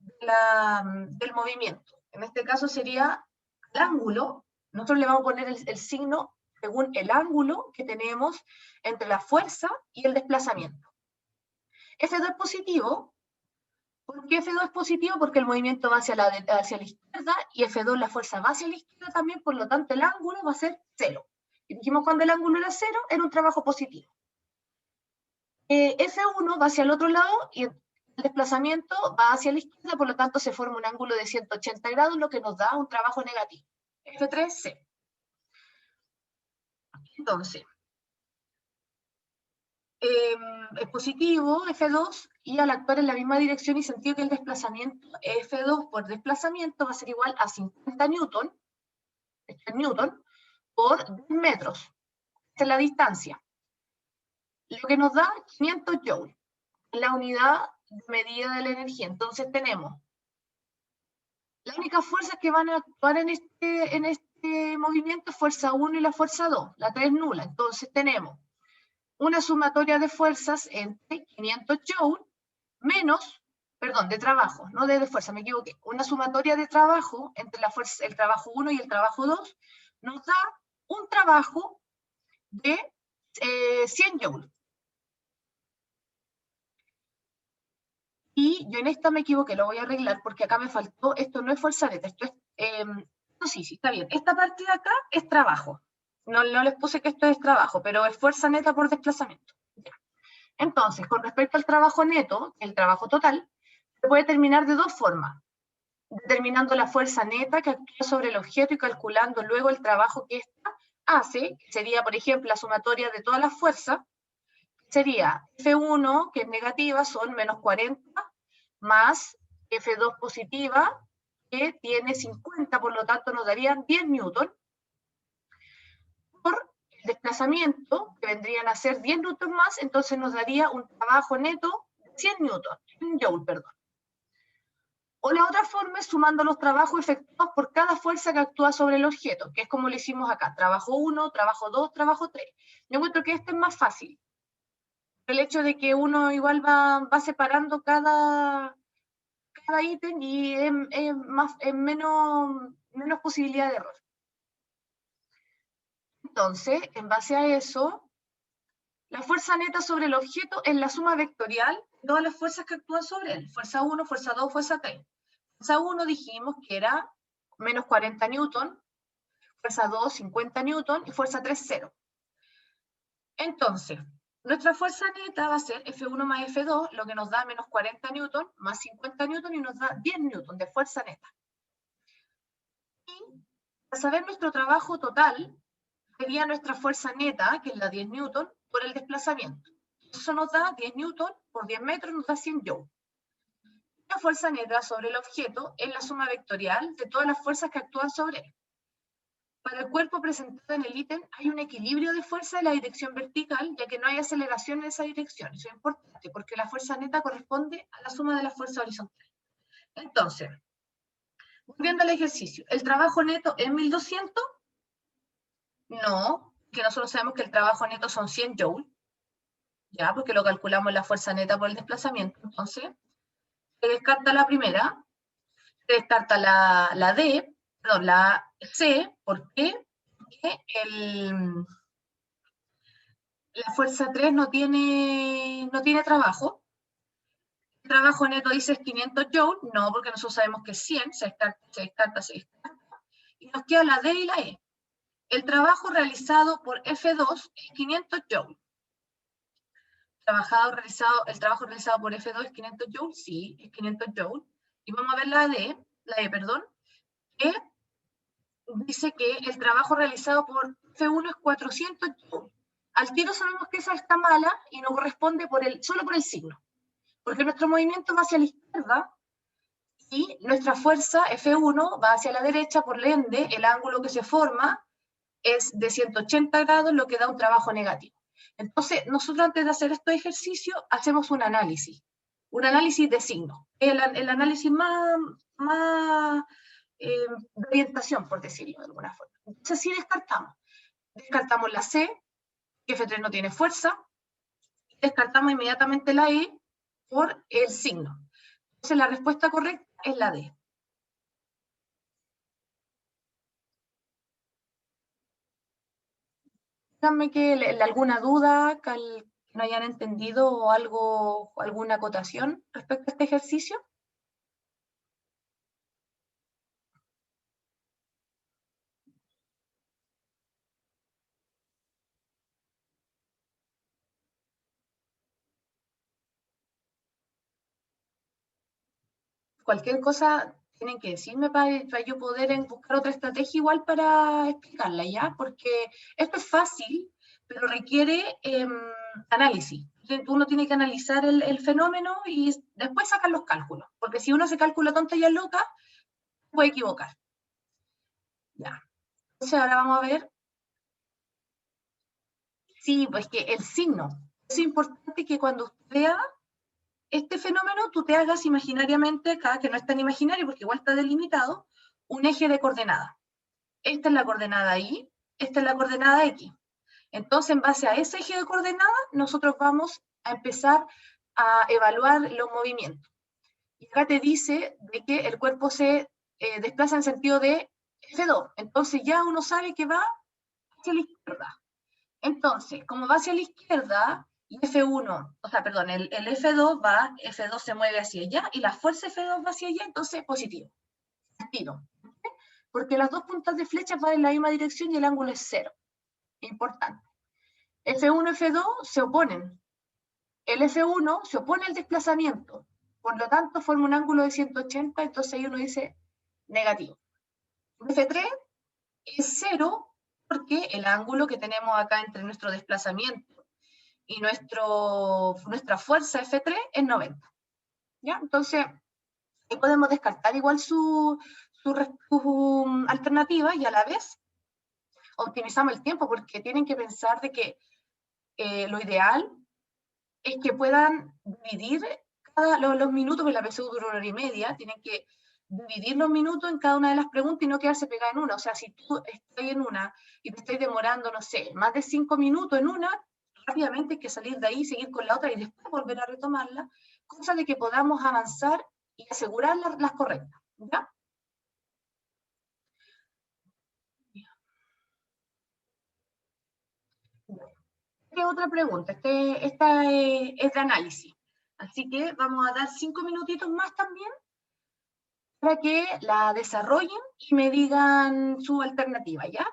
S1: del movimiento. En este caso sería el ángulo, nosotros le vamos a poner el signo según el ángulo que tenemos entre la fuerza y el desplazamiento. F2 es positivo. ¿Por qué F2 es positivo? Porque el movimiento va hacia la izquierda y F2 la fuerza va hacia la izquierda también, por lo tanto el ángulo va a ser 0. Y dijimos cuando el ángulo era 0, era un trabajo positivo. F1 va hacia el otro lado y el desplazamiento va hacia la izquierda, por lo tanto se forma un ángulo de 180 grados, lo que nos da un trabajo negativo. F3, 0. Entonces, es positivo, F2, y al actuar en la misma dirección y sentido que el desplazamiento, F2 por desplazamiento va a ser igual a 50 newton, por 10 metros. Esta es la distancia. Lo que nos da 500 joules, la unidad de medida de la energía. Entonces tenemos las únicas fuerzas que van a actuar en este movimiento, fuerza 1 y la fuerza 2, la 3 nula. Entonces tenemos una sumatoria de fuerzas entre 500 joules menos, perdón, de trabajo, no de fuerza, me equivoqué, una sumatoria de trabajo entre la fuerza, el trabajo 1 y el trabajo 2 nos da un trabajo de 100 joules. Y yo en esta me equivoqué, lo voy a arreglar porque acá me faltó, esto no es fuerza neta, esto es, no, sí, está bien, esta parte de acá es trabajo. No les puse que esto es trabajo, pero es fuerza neta por desplazamiento. Entonces, con respecto al trabajo neto, el trabajo total, se puede determinar de dos formas. Determinando la fuerza neta que actúa sobre el objeto y calculando luego el trabajo que ésta hace, que sería, por ejemplo, la sumatoria de todas las fuerzas, sería F1, que es negativa, son menos 40, más F2 positiva, que tiene 50, por lo tanto nos darían 10 newton, por el desplazamiento, que vendrían a ser 10 newton más, entonces nos daría un trabajo neto de 100 newton, 100 joule, perdón. O la otra forma es sumando los trabajos efectuados por cada fuerza que actúa sobre el objeto, que es como lo hicimos acá, trabajo 1, trabajo 2, trabajo 3. Yo encuentro que este es más fácil. El hecho de que uno igual va separando cada ítem y es menos posibilidad de error. Entonces, en base a eso, la fuerza neta sobre el objeto es la suma vectorial de todas las fuerzas que actúan sobre él. Fuerza 1, fuerza 2, fuerza 3. Fuerza 1 dijimos que era menos 40 newton, fuerza 2, 50 newton, y fuerza 3, 0. Entonces, nuestra fuerza neta va a ser F1 más F2, lo que nos da menos 40 newton, más 50 newton, y nos da 10 newton de fuerza neta. Y para saber nuestro trabajo total, sería nuestra fuerza neta, que es la 10 newton, por el desplazamiento. Eso nos da 10 newton por 10 metros, nos da 100 joules. La fuerza neta sobre el objeto es la suma vectorial de todas las fuerzas que actúan sobre él. Para el cuerpo presentado en el ítem hay un equilibrio de fuerza en la dirección vertical, ya que no hay aceleración en esa dirección. Eso es importante, porque la fuerza neta corresponde a la suma de la fuerza horizontal. Entonces, volviendo al ejercicio, ¿el trabajo neto es 1200? No, que nosotros sabemos que el trabajo neto son 100 joules, ya, porque lo calculamos la fuerza neta por el desplazamiento. Entonces, se descarta la primera, se descarta la D, perdón, la C. ¿Por qué? Porque la fuerza 3 no tiene trabajo. El trabajo neto dice es 500 joules, no, porque nosotros sabemos que es 100, se descarta. Y nos queda la D y la E. El trabajo realizado por F2 es 500 joules. El trabajo realizado por F2 es 500 joules, sí, es 500 joules. Y vamos a ver la E, perdón, que dice que el trabajo realizado por F1 es 400 joules. Al tiro sabemos que esa está mala y no corresponde solo por el signo, porque nuestro movimiento va hacia la izquierda y nuestra fuerza F1 va hacia la derecha, por ende el ángulo que se forma es de 180 grados, lo que da un trabajo negativo. Entonces, nosotros antes de hacer estos ejercicios hacemos un análisis de signos, el análisis más de orientación, por decirlo de alguna forma. Entonces, sí descartamos la C, que F3 no tiene fuerza, descartamos inmediatamente la E por el signo. Entonces, la respuesta correcta es la D. díganme que alguna duda que no hayan entendido o algo, alguna acotación respecto a este ejercicio. Cualquier cosa tienen que decirme para yo poder buscar otra estrategia igual para explicarla, ¿ya? Porque esto es fácil, pero requiere análisis. Uno tiene que analizar el fenómeno y después sacar los cálculos, porque si uno se calcula tonta y loca, puede equivocar. Ya. Entonces ahora vamos a ver, sí, pues que el signo. Es importante que cuando usted vea este fenómeno, tú te hagas imaginariamente, acá, que no es tan imaginario porque igual está delimitado, un eje de coordenadas. Esta es la coordenada Y, esta es la coordenada X. Entonces, en base a ese eje de coordenadas, nosotros vamos a empezar a evaluar los movimientos. Y acá te dice de que el cuerpo se desplaza en sentido de F2. Entonces ya uno sabe que va hacia la izquierda. Entonces, como va hacia la izquierda, y F1, o sea, perdón, el F2 va, F2 se mueve hacia allá, y la fuerza F2 va hacia allá, entonces positivo. Tiro. Porque las dos puntas de flecha van en la misma dirección y el ángulo es cero. Importante. F1 y F2 se oponen. El F1 se opone al desplazamiento. Por lo tanto, forma un ángulo de 180, entonces ahí uno dice negativo. F3 es cero porque el ángulo que tenemos acá entre nuestro desplazamiento y nuestra fuerza F3 es 90. ¿Ya? Entonces, ahí podemos descartar igual su alternativa y a la vez optimizamos el tiempo porque tienen que pensar de que lo ideal es que puedan dividir los minutos, porque la PSU dura 1 hora y media, tienen que dividir los minutos en cada una de las preguntas y no quedarse pegada en una. O sea, si tú estás en una y te estás demorando, no sé, más de 5 minutos en una, rápidamente hay que salir de ahí, seguir con la otra y después volver a retomarla, cosa de que podamos avanzar y asegurar las correctas. ¿Ya? ¿Qué otra pregunta? Esta es de análisis. Así que vamos a dar 5 minutitos más también para que la desarrollen y me digan su alternativa, ¿ya?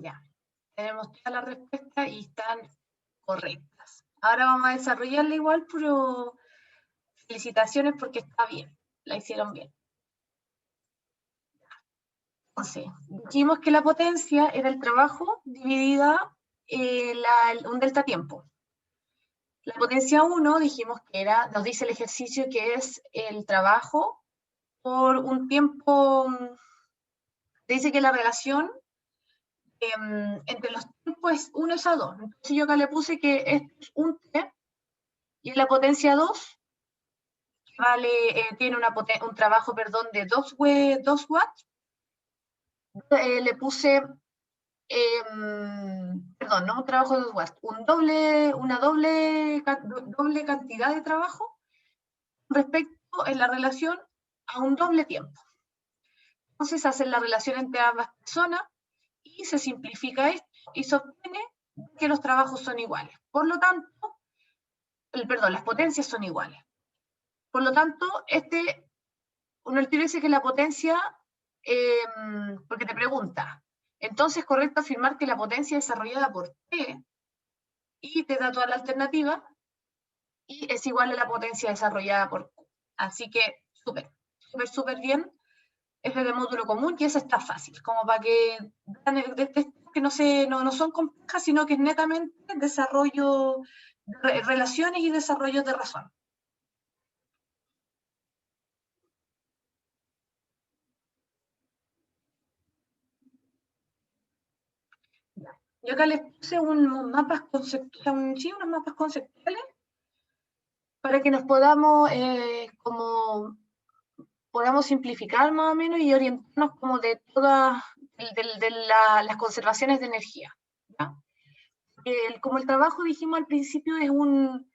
S1: Ya, tenemos todas las respuestas y están correctas. Ahora vamos a desarrollarla igual, pero felicitaciones porque está bien, la hicieron bien. Entonces, dijimos que la potencia era el trabajo dividida un delta tiempo. La potencia 1 dijimos que era, nos dice el ejercicio que es el trabajo por un tiempo, dice que la relación entre los tiempos es 1 es a 2. Entonces yo acá le puse que es un T y en la potencia 2 vale, tiene un trabajo, perdón, de 2 watts. Le puse, perdón, no un trabajo de 2 watts, una doble cantidad de trabajo respecto en la relación a un doble tiempo. Entonces hacen la relación entre ambas personas y se simplifica esto y se obtiene que los trabajos son iguales. Por lo tanto, las potencias son iguales. Por lo tanto, uno dice que la potencia, porque te pregunta, entonces es correcto afirmar que la potencia desarrollada por T, y te da toda la alternativa, y es igual a la potencia desarrollada por Q. Así que, súper bien. Es de módulo común y eso está fácil, como para que no son complejas, sino que es netamente desarrollo, relaciones y desarrollo de razón. Yo acá les puse unos mapas conceptuales para que nos podamos podamos simplificar más o menos y orientarnos como de todas las conservaciones de energía. ¿Ya? Como el trabajo dijimos al principio es un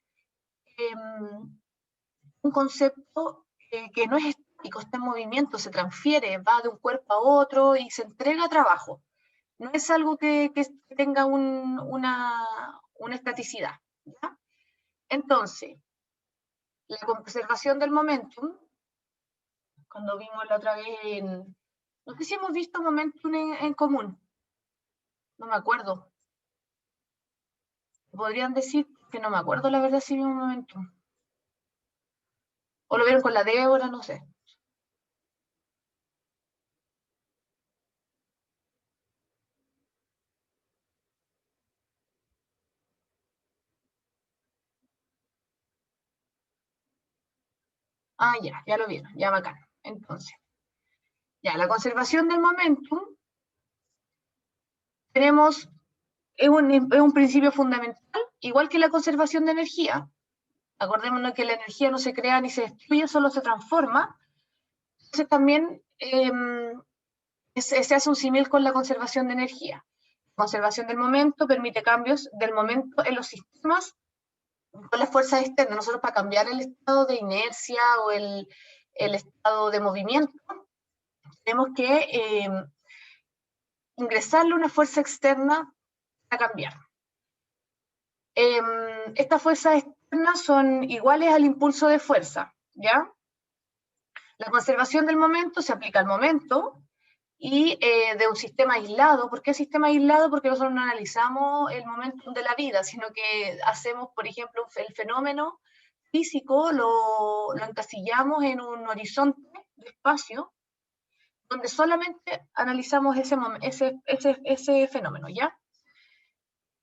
S1: concepto que no es estático, está en movimiento, se transfiere, va de un cuerpo a otro y se entrega trabajo. No es algo que tenga una estaticidad. ¿Ya? Entonces, la conservación del momentum, cuando vimos la otra vez no sé si hemos visto momentum en común, no me acuerdo. Podrían decir que no me acuerdo la verdad si vimos momentum. O lo vieron con la Débora, no sé. Ah, ya lo vieron, ya bacán. Entonces, ya, la conservación del momentum, es un principio fundamental, igual que la conservación de energía. Acordémonos que la energía no se crea ni se destruye, solo se transforma. Entonces también se hace un símil con la conservación de energía. La conservación del momento permite cambios del momento en los sistemas con las fuerzas externas. Nosotros para cambiar el estado de inercia o el estado de movimiento, tenemos que ingresarle una fuerza externa para cambiar. Estas fuerzas externas son iguales al impulso de fuerza, ¿ya? La conservación del momento se aplica al momento y de un sistema aislado. ¿Por qué sistema aislado? Porque nosotros no analizamos el momento de la vida, sino que hacemos, por ejemplo, el fenómeno físico, lo encasillamos en un horizonte de espacio donde solamente analizamos ese fenómeno, ¿ya?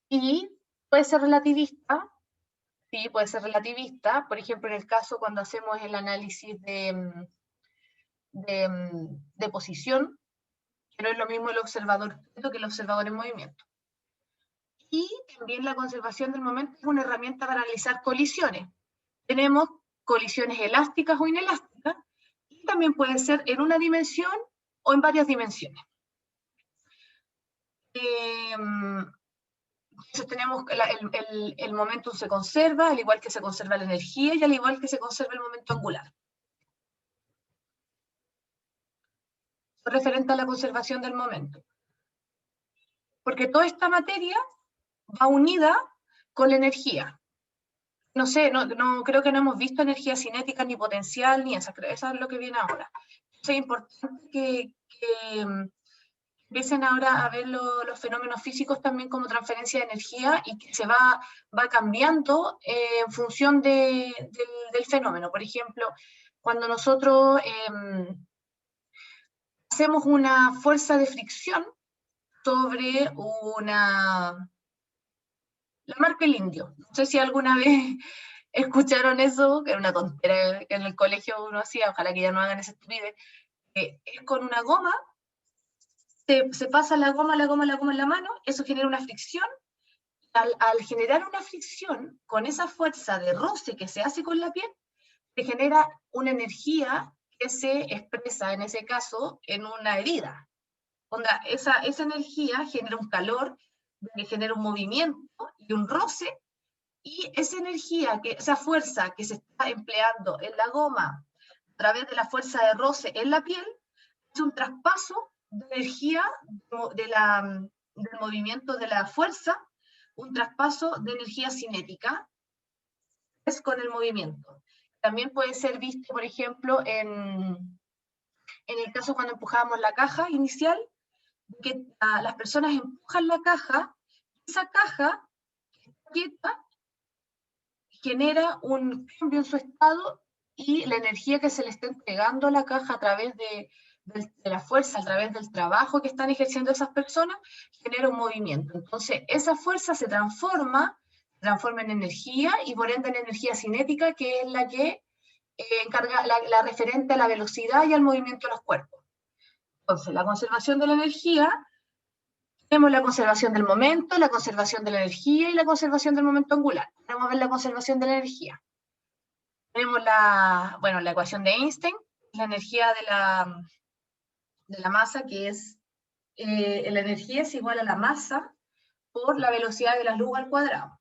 S1: Y puede ser relativista, sí, puede ser relativista, por ejemplo, en el caso cuando hacemos el análisis de posición, que no es lo mismo el observador quieto que el observador en movimiento. Y también la conservación del momento es una herramienta para analizar colisiones. Tenemos colisiones elásticas o inelásticas, y también puede ser en una dimensión o en varias dimensiones. Entonces tenemos el momento se conserva, al igual que se conserva la energía y al igual que se conserva el momento angular. Referente a la conservación del momento. Porque toda esta materia va unida con la energía. No sé, creo que no hemos visto energía cinética ni potencial, ni esa es lo que viene ahora. Es importante que empiecen ahora a ver los fenómenos físicos también como transferencia de energía y que se va cambiando en función del fenómeno. Por ejemplo, cuando nosotros hacemos una fuerza de fricción sobre la marca El Indio. No sé si alguna vez escucharon eso, que era una tontera que en el colegio uno hacía, ojalá que ya no hagan esa estupidez, es con una goma, se pasa la goma en la mano, eso genera una fricción. Al generar una fricción, con esa fuerza de roce que se hace con la piel, se genera una energía que se expresa, en ese caso, en una herida. Onda, esa energía genera un calor, que genera un movimiento y un roce, y esa energía, esa fuerza que se está empleando en la goma a través de la fuerza de roce en la piel, es un traspaso de energía del movimiento de la fuerza, un traspaso de energía cinética, es con el movimiento. También puede ser visto, por ejemplo, en el caso cuando empujábamos la caja inicial, que las personas empujan la caja, esa caja quieta genera un cambio en su estado y la energía que se le está entregando a la caja a través de la fuerza, a través del trabajo que están ejerciendo esas personas, genera un movimiento. Entonces, esa fuerza se transforma en energía y por ende en energía cinética, que es la que encarga la referente a la velocidad y al movimiento de los cuerpos. Entonces, la conservación de la energía, tenemos la conservación del momento, la conservación de la energía y la conservación del momento angular. Vamos a ver la conservación de la energía. Tenemos la ecuación de Einstein, la energía de la masa, que es, la energía es igual a la masa por la velocidad de la luz al cuadrado.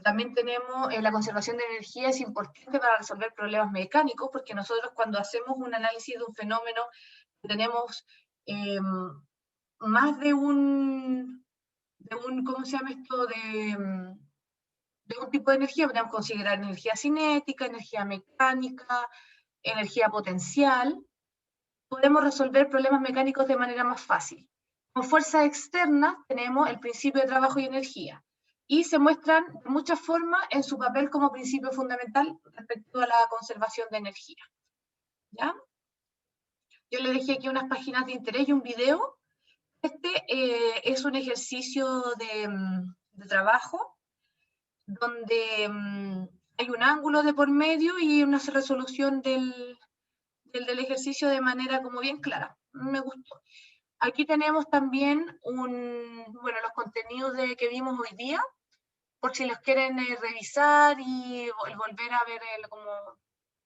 S1: También tenemos la conservación de energía, es importante para resolver problemas mecánicos, porque nosotros cuando hacemos un análisis de un fenómeno, tenemos más ¿cómo se llama esto? De un tipo de energía, podemos considerar energía cinética, energía mecánica, energía potencial. Podemos resolver problemas mecánicos de manera más fácil. Con fuerzas externas tenemos el principio de trabajo y energía, y se muestran de muchas formas en su papel como principio fundamental respecto a la conservación de energía. ¿Ya? Yo le dejé aquí unas páginas de interés y un video. Este es un ejercicio de trabajo donde hay un ángulo de por medio y una resolución del ejercicio de manera como bien clara. Me gustó. Aquí tenemos también los contenidos que vimos hoy día, por si los quieren revisar y volver a ver como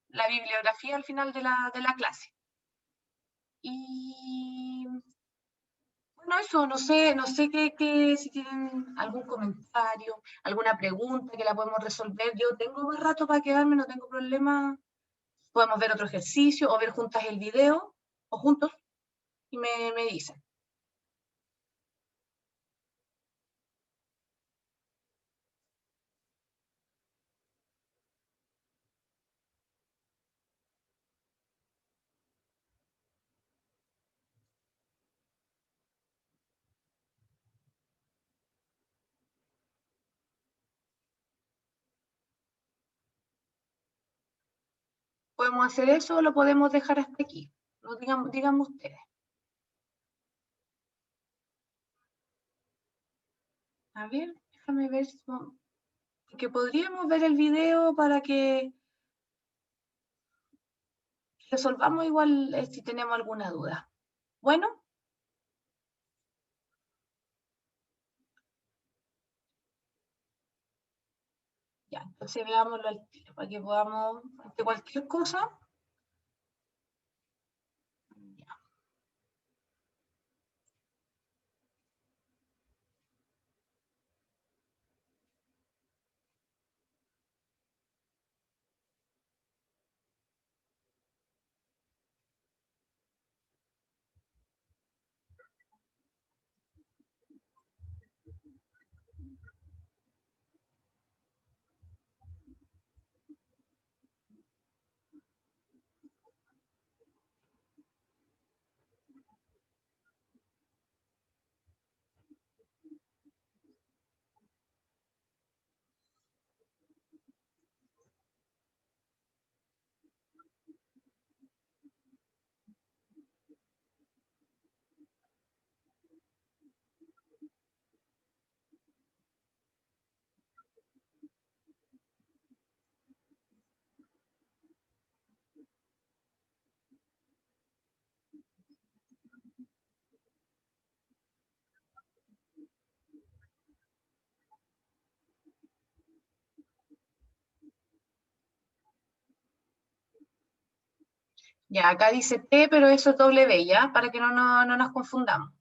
S1: la bibliografía al final de la clase. Y bueno, eso, no sé si tienen algún comentario, alguna pregunta que la podemos resolver. Yo tengo más rato para quedarme, no tengo problema. Podemos ver otro ejercicio o ver juntas el video o juntos y me dicen. ¿Podemos hacer eso o lo podemos dejar hasta aquí? No, díganme ustedes. A ver, déjame ver que podríamos ver el video para que resolvamos igual si tenemos alguna duda. Bueno, ya, entonces veámoslo al tiro para que podamos, ante cualquier cosa. Ya. Ya, acá dice T, pero eso es W, ¿ya? Para que no nos confundamos.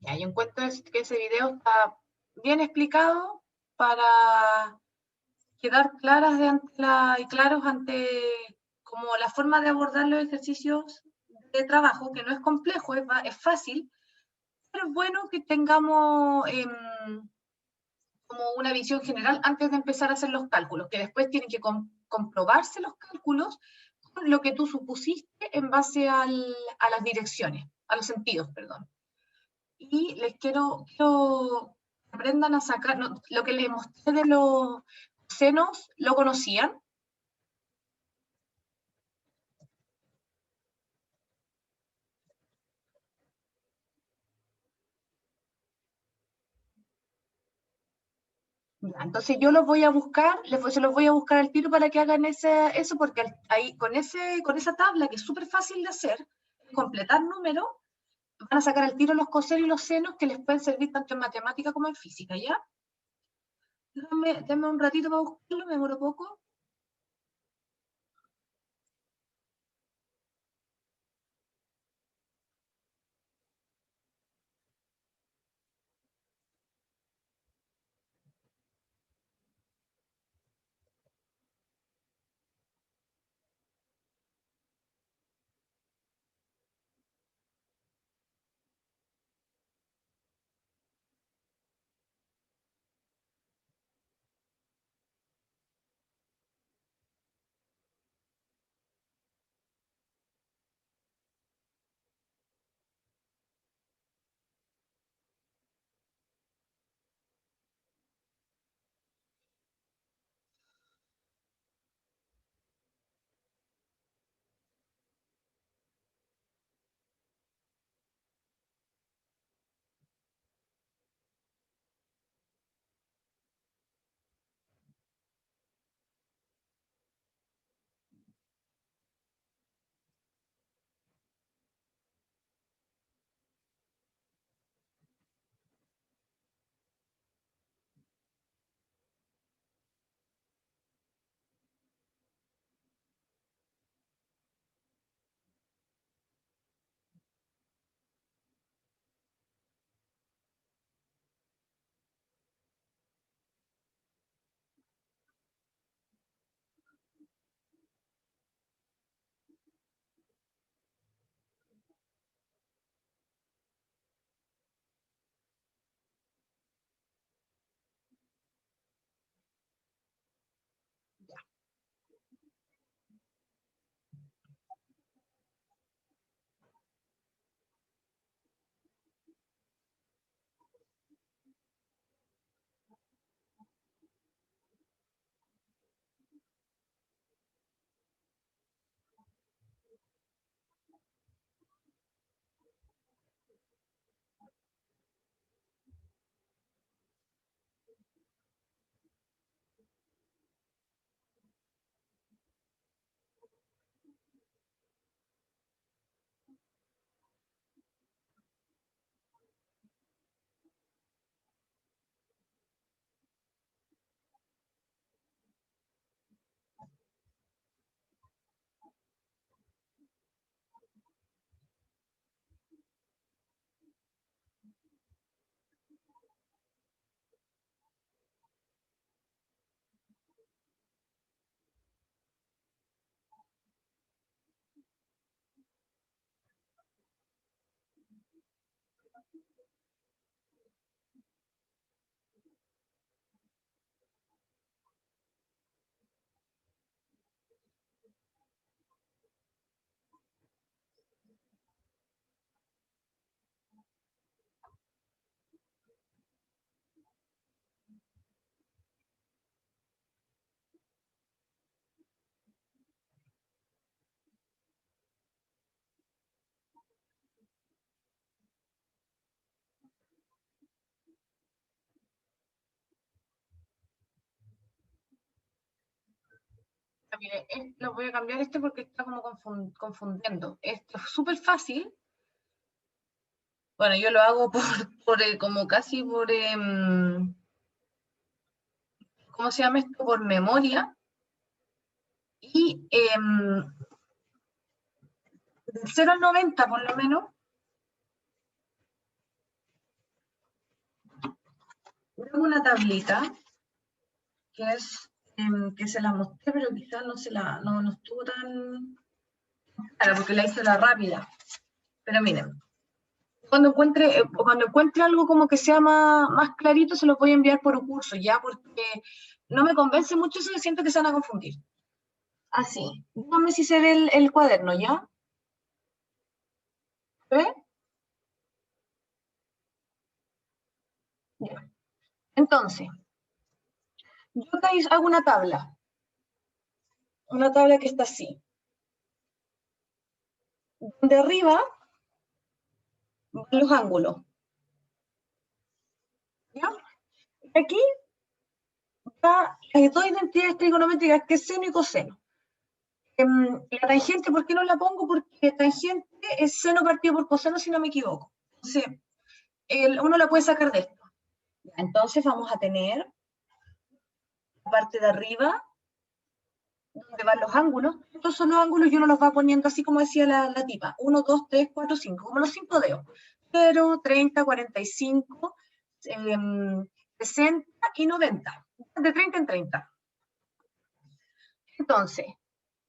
S1: Ya, yo encuentro que ese video está bien explicado para quedar claras y claros ante como la forma de abordar los ejercicios de trabajo, que no es complejo, es fácil, pero es bueno que tengamos como una visión general antes de empezar a hacer los cálculos, que después tienen que comprobarse los cálculos con lo que tú supusiste en base a las direcciones, a los sentidos, perdón. Y les quiero que aprendan a sacar, no, lo que les mostré de los senos, ¿lo conocían? Ya, entonces yo los voy a buscar, se los voy a buscar al tiro para que hagan eso, porque ahí con esa tabla que es súper fácil de hacer, completar números, van a sacar al tiro los cosenos y los senos que les pueden servir tanto en matemática como en física, ¿ya? Dame un ratito para buscarlo, me demoro poco. Mire, lo voy a cambiar porque está como confundiendo. Esto es súper fácil. Bueno, yo lo hago como casi ¿cómo se llama esto? Por memoria. Y del 0 al 90, por lo menos, tengo una tablita que se la mostré, pero quizás no estuvo tan clara porque la hice la rápida. Pero miren, cuando encuentre algo como que sea más clarito, se lo voy a enviar por un curso, ya, porque no me convence mucho eso y siento que se van a confundir. Así, dígame si se ve el cuaderno, ¿ya? ¿Ve? Ya. Entonces, yo acá hago una tabla que está así. De arriba van los ángulos, ¿ya? Aquí está las dos identidades trigonométricas, que es seno y coseno. La tangente, ¿por qué no la pongo? Porque tangente es seno partido por coseno, si no me equivoco. Entonces, uno la puede sacar de esto. Entonces vamos a tener la parte de arriba, donde van los ángulos. Estos son los ángulos y uno los va poniendo así como decía la tipa. 1, 2, 3, 4, 5, como los 5 dedos. 0, 30, 45, 60 y 90. De 30 en 30. Entonces,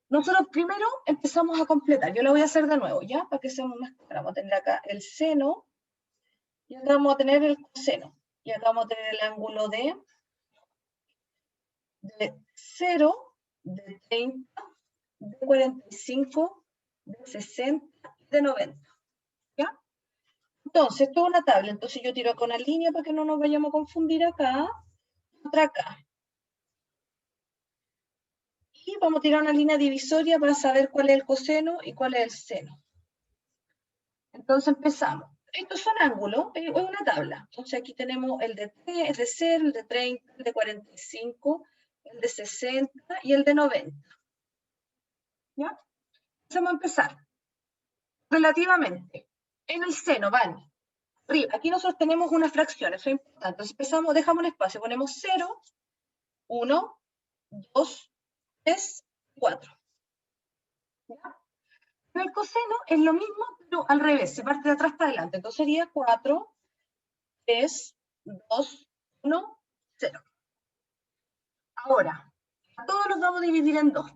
S1: nosotros primero empezamos a completar. Yo lo voy a hacer de nuevo, ¿ya? Para que seamos más claros. Vamos a tener acá el seno, y acá vamos a tener el coseno. Y acá vamos a tener el ángulo de 0, de 30, de 45, de 60 y de 90. ¿Ya? Entonces, esto es una tabla. Entonces yo tiro acá una línea para que no nos vayamos a confundir acá, otra acá. Y vamos a tirar una línea divisoria para saber cuál es el coseno y cuál es el seno. Entonces empezamos. Estos son ángulos, es una tabla. Entonces aquí tenemos el de 3, el de 0, el de 30, el de 45, el de 60 y el de 90. ¿Ya? Vamos a empezar. Relativamente, en el seno van arriba. Aquí nosotros tenemos una fracción, eso es importante. Entonces empezamos, dejamos un espacio, ponemos 0, 1, 2, 3, 4. ¿Ya? En el coseno es lo mismo, pero al revés, se parte de atrás para adelante. Entonces sería 4, 3, 2, 1, 0. Ahora, a todos los vamos a dividir en 2.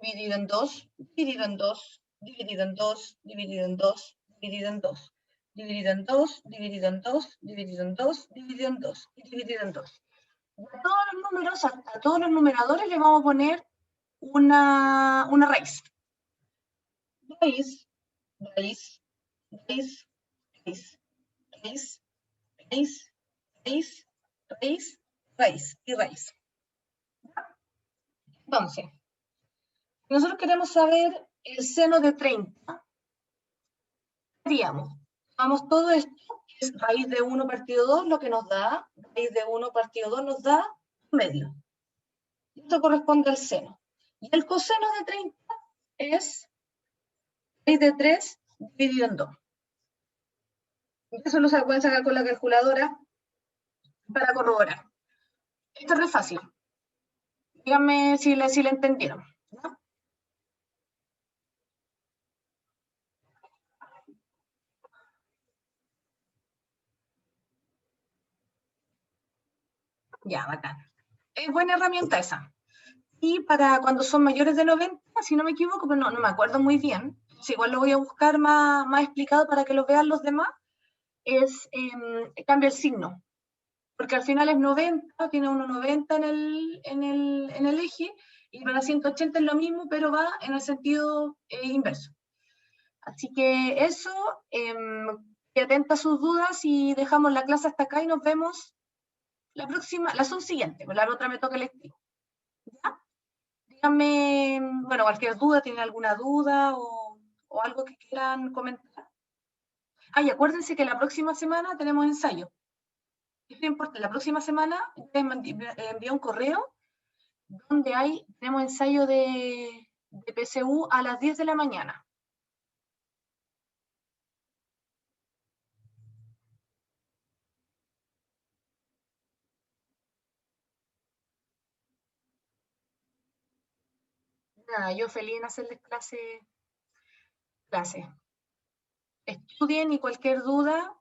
S1: Dividido en 2, dividido en 2, dividido en 2, dividido en 2, dividido en 2. Dividido en 2, dividido en 2, dividido en 2, dividido en 2, y dividido en 2. A todos los números, a todos los numeradores le vamos a poner una raíz. Raíz, raíz, raíz, raíz, raíz, raíz, raíz, raíz, raíz y raíz. Entonces, nosotros queremos saber el seno de 30. ¿Qué haríamos? Vamos todo esto, que es raíz de 1 partido 2, lo que nos da, raíz de 1 partido 2 nos da medio. Esto corresponde al seno. Y el coseno de 30 es raíz de 3 dividido en 2. Eso lo pueden sacar con la calculadora para corroborar. Esto es re fácil. Díganme si le entendieron. ¿No? Ya, bacán. Es buena herramienta esa. Y para cuando son mayores de 90, si no me equivoco, pero no me acuerdo muy bien, si igual lo voy a buscar más explicado para que lo vean los demás, es cambia el signo. Porque al final es 90, tiene 1,90 en el eje, y para 180 es lo mismo, pero va en el sentido inverso. Así que eso, atenta a sus dudas y dejamos la clase hasta acá y nos vemos la próxima, la son siguiente, pues la otra me toca electivo. ¿Ya? Díganme, bueno, cualquier duda, ¿tienen alguna duda o algo que quieran comentar? Y acuérdense que la próxima semana tenemos ensayo. Esto importa, la próxima semana envío un correo donde tenemos ensayo de PSU a las 10 de la mañana. Nada, yo feliz en hacerles clase. Estudien y cualquier duda,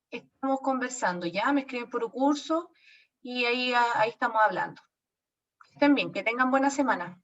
S1: estamos conversando, ya me escriben por un curso y ahí estamos hablando. Estén bien, que tengan buena semana.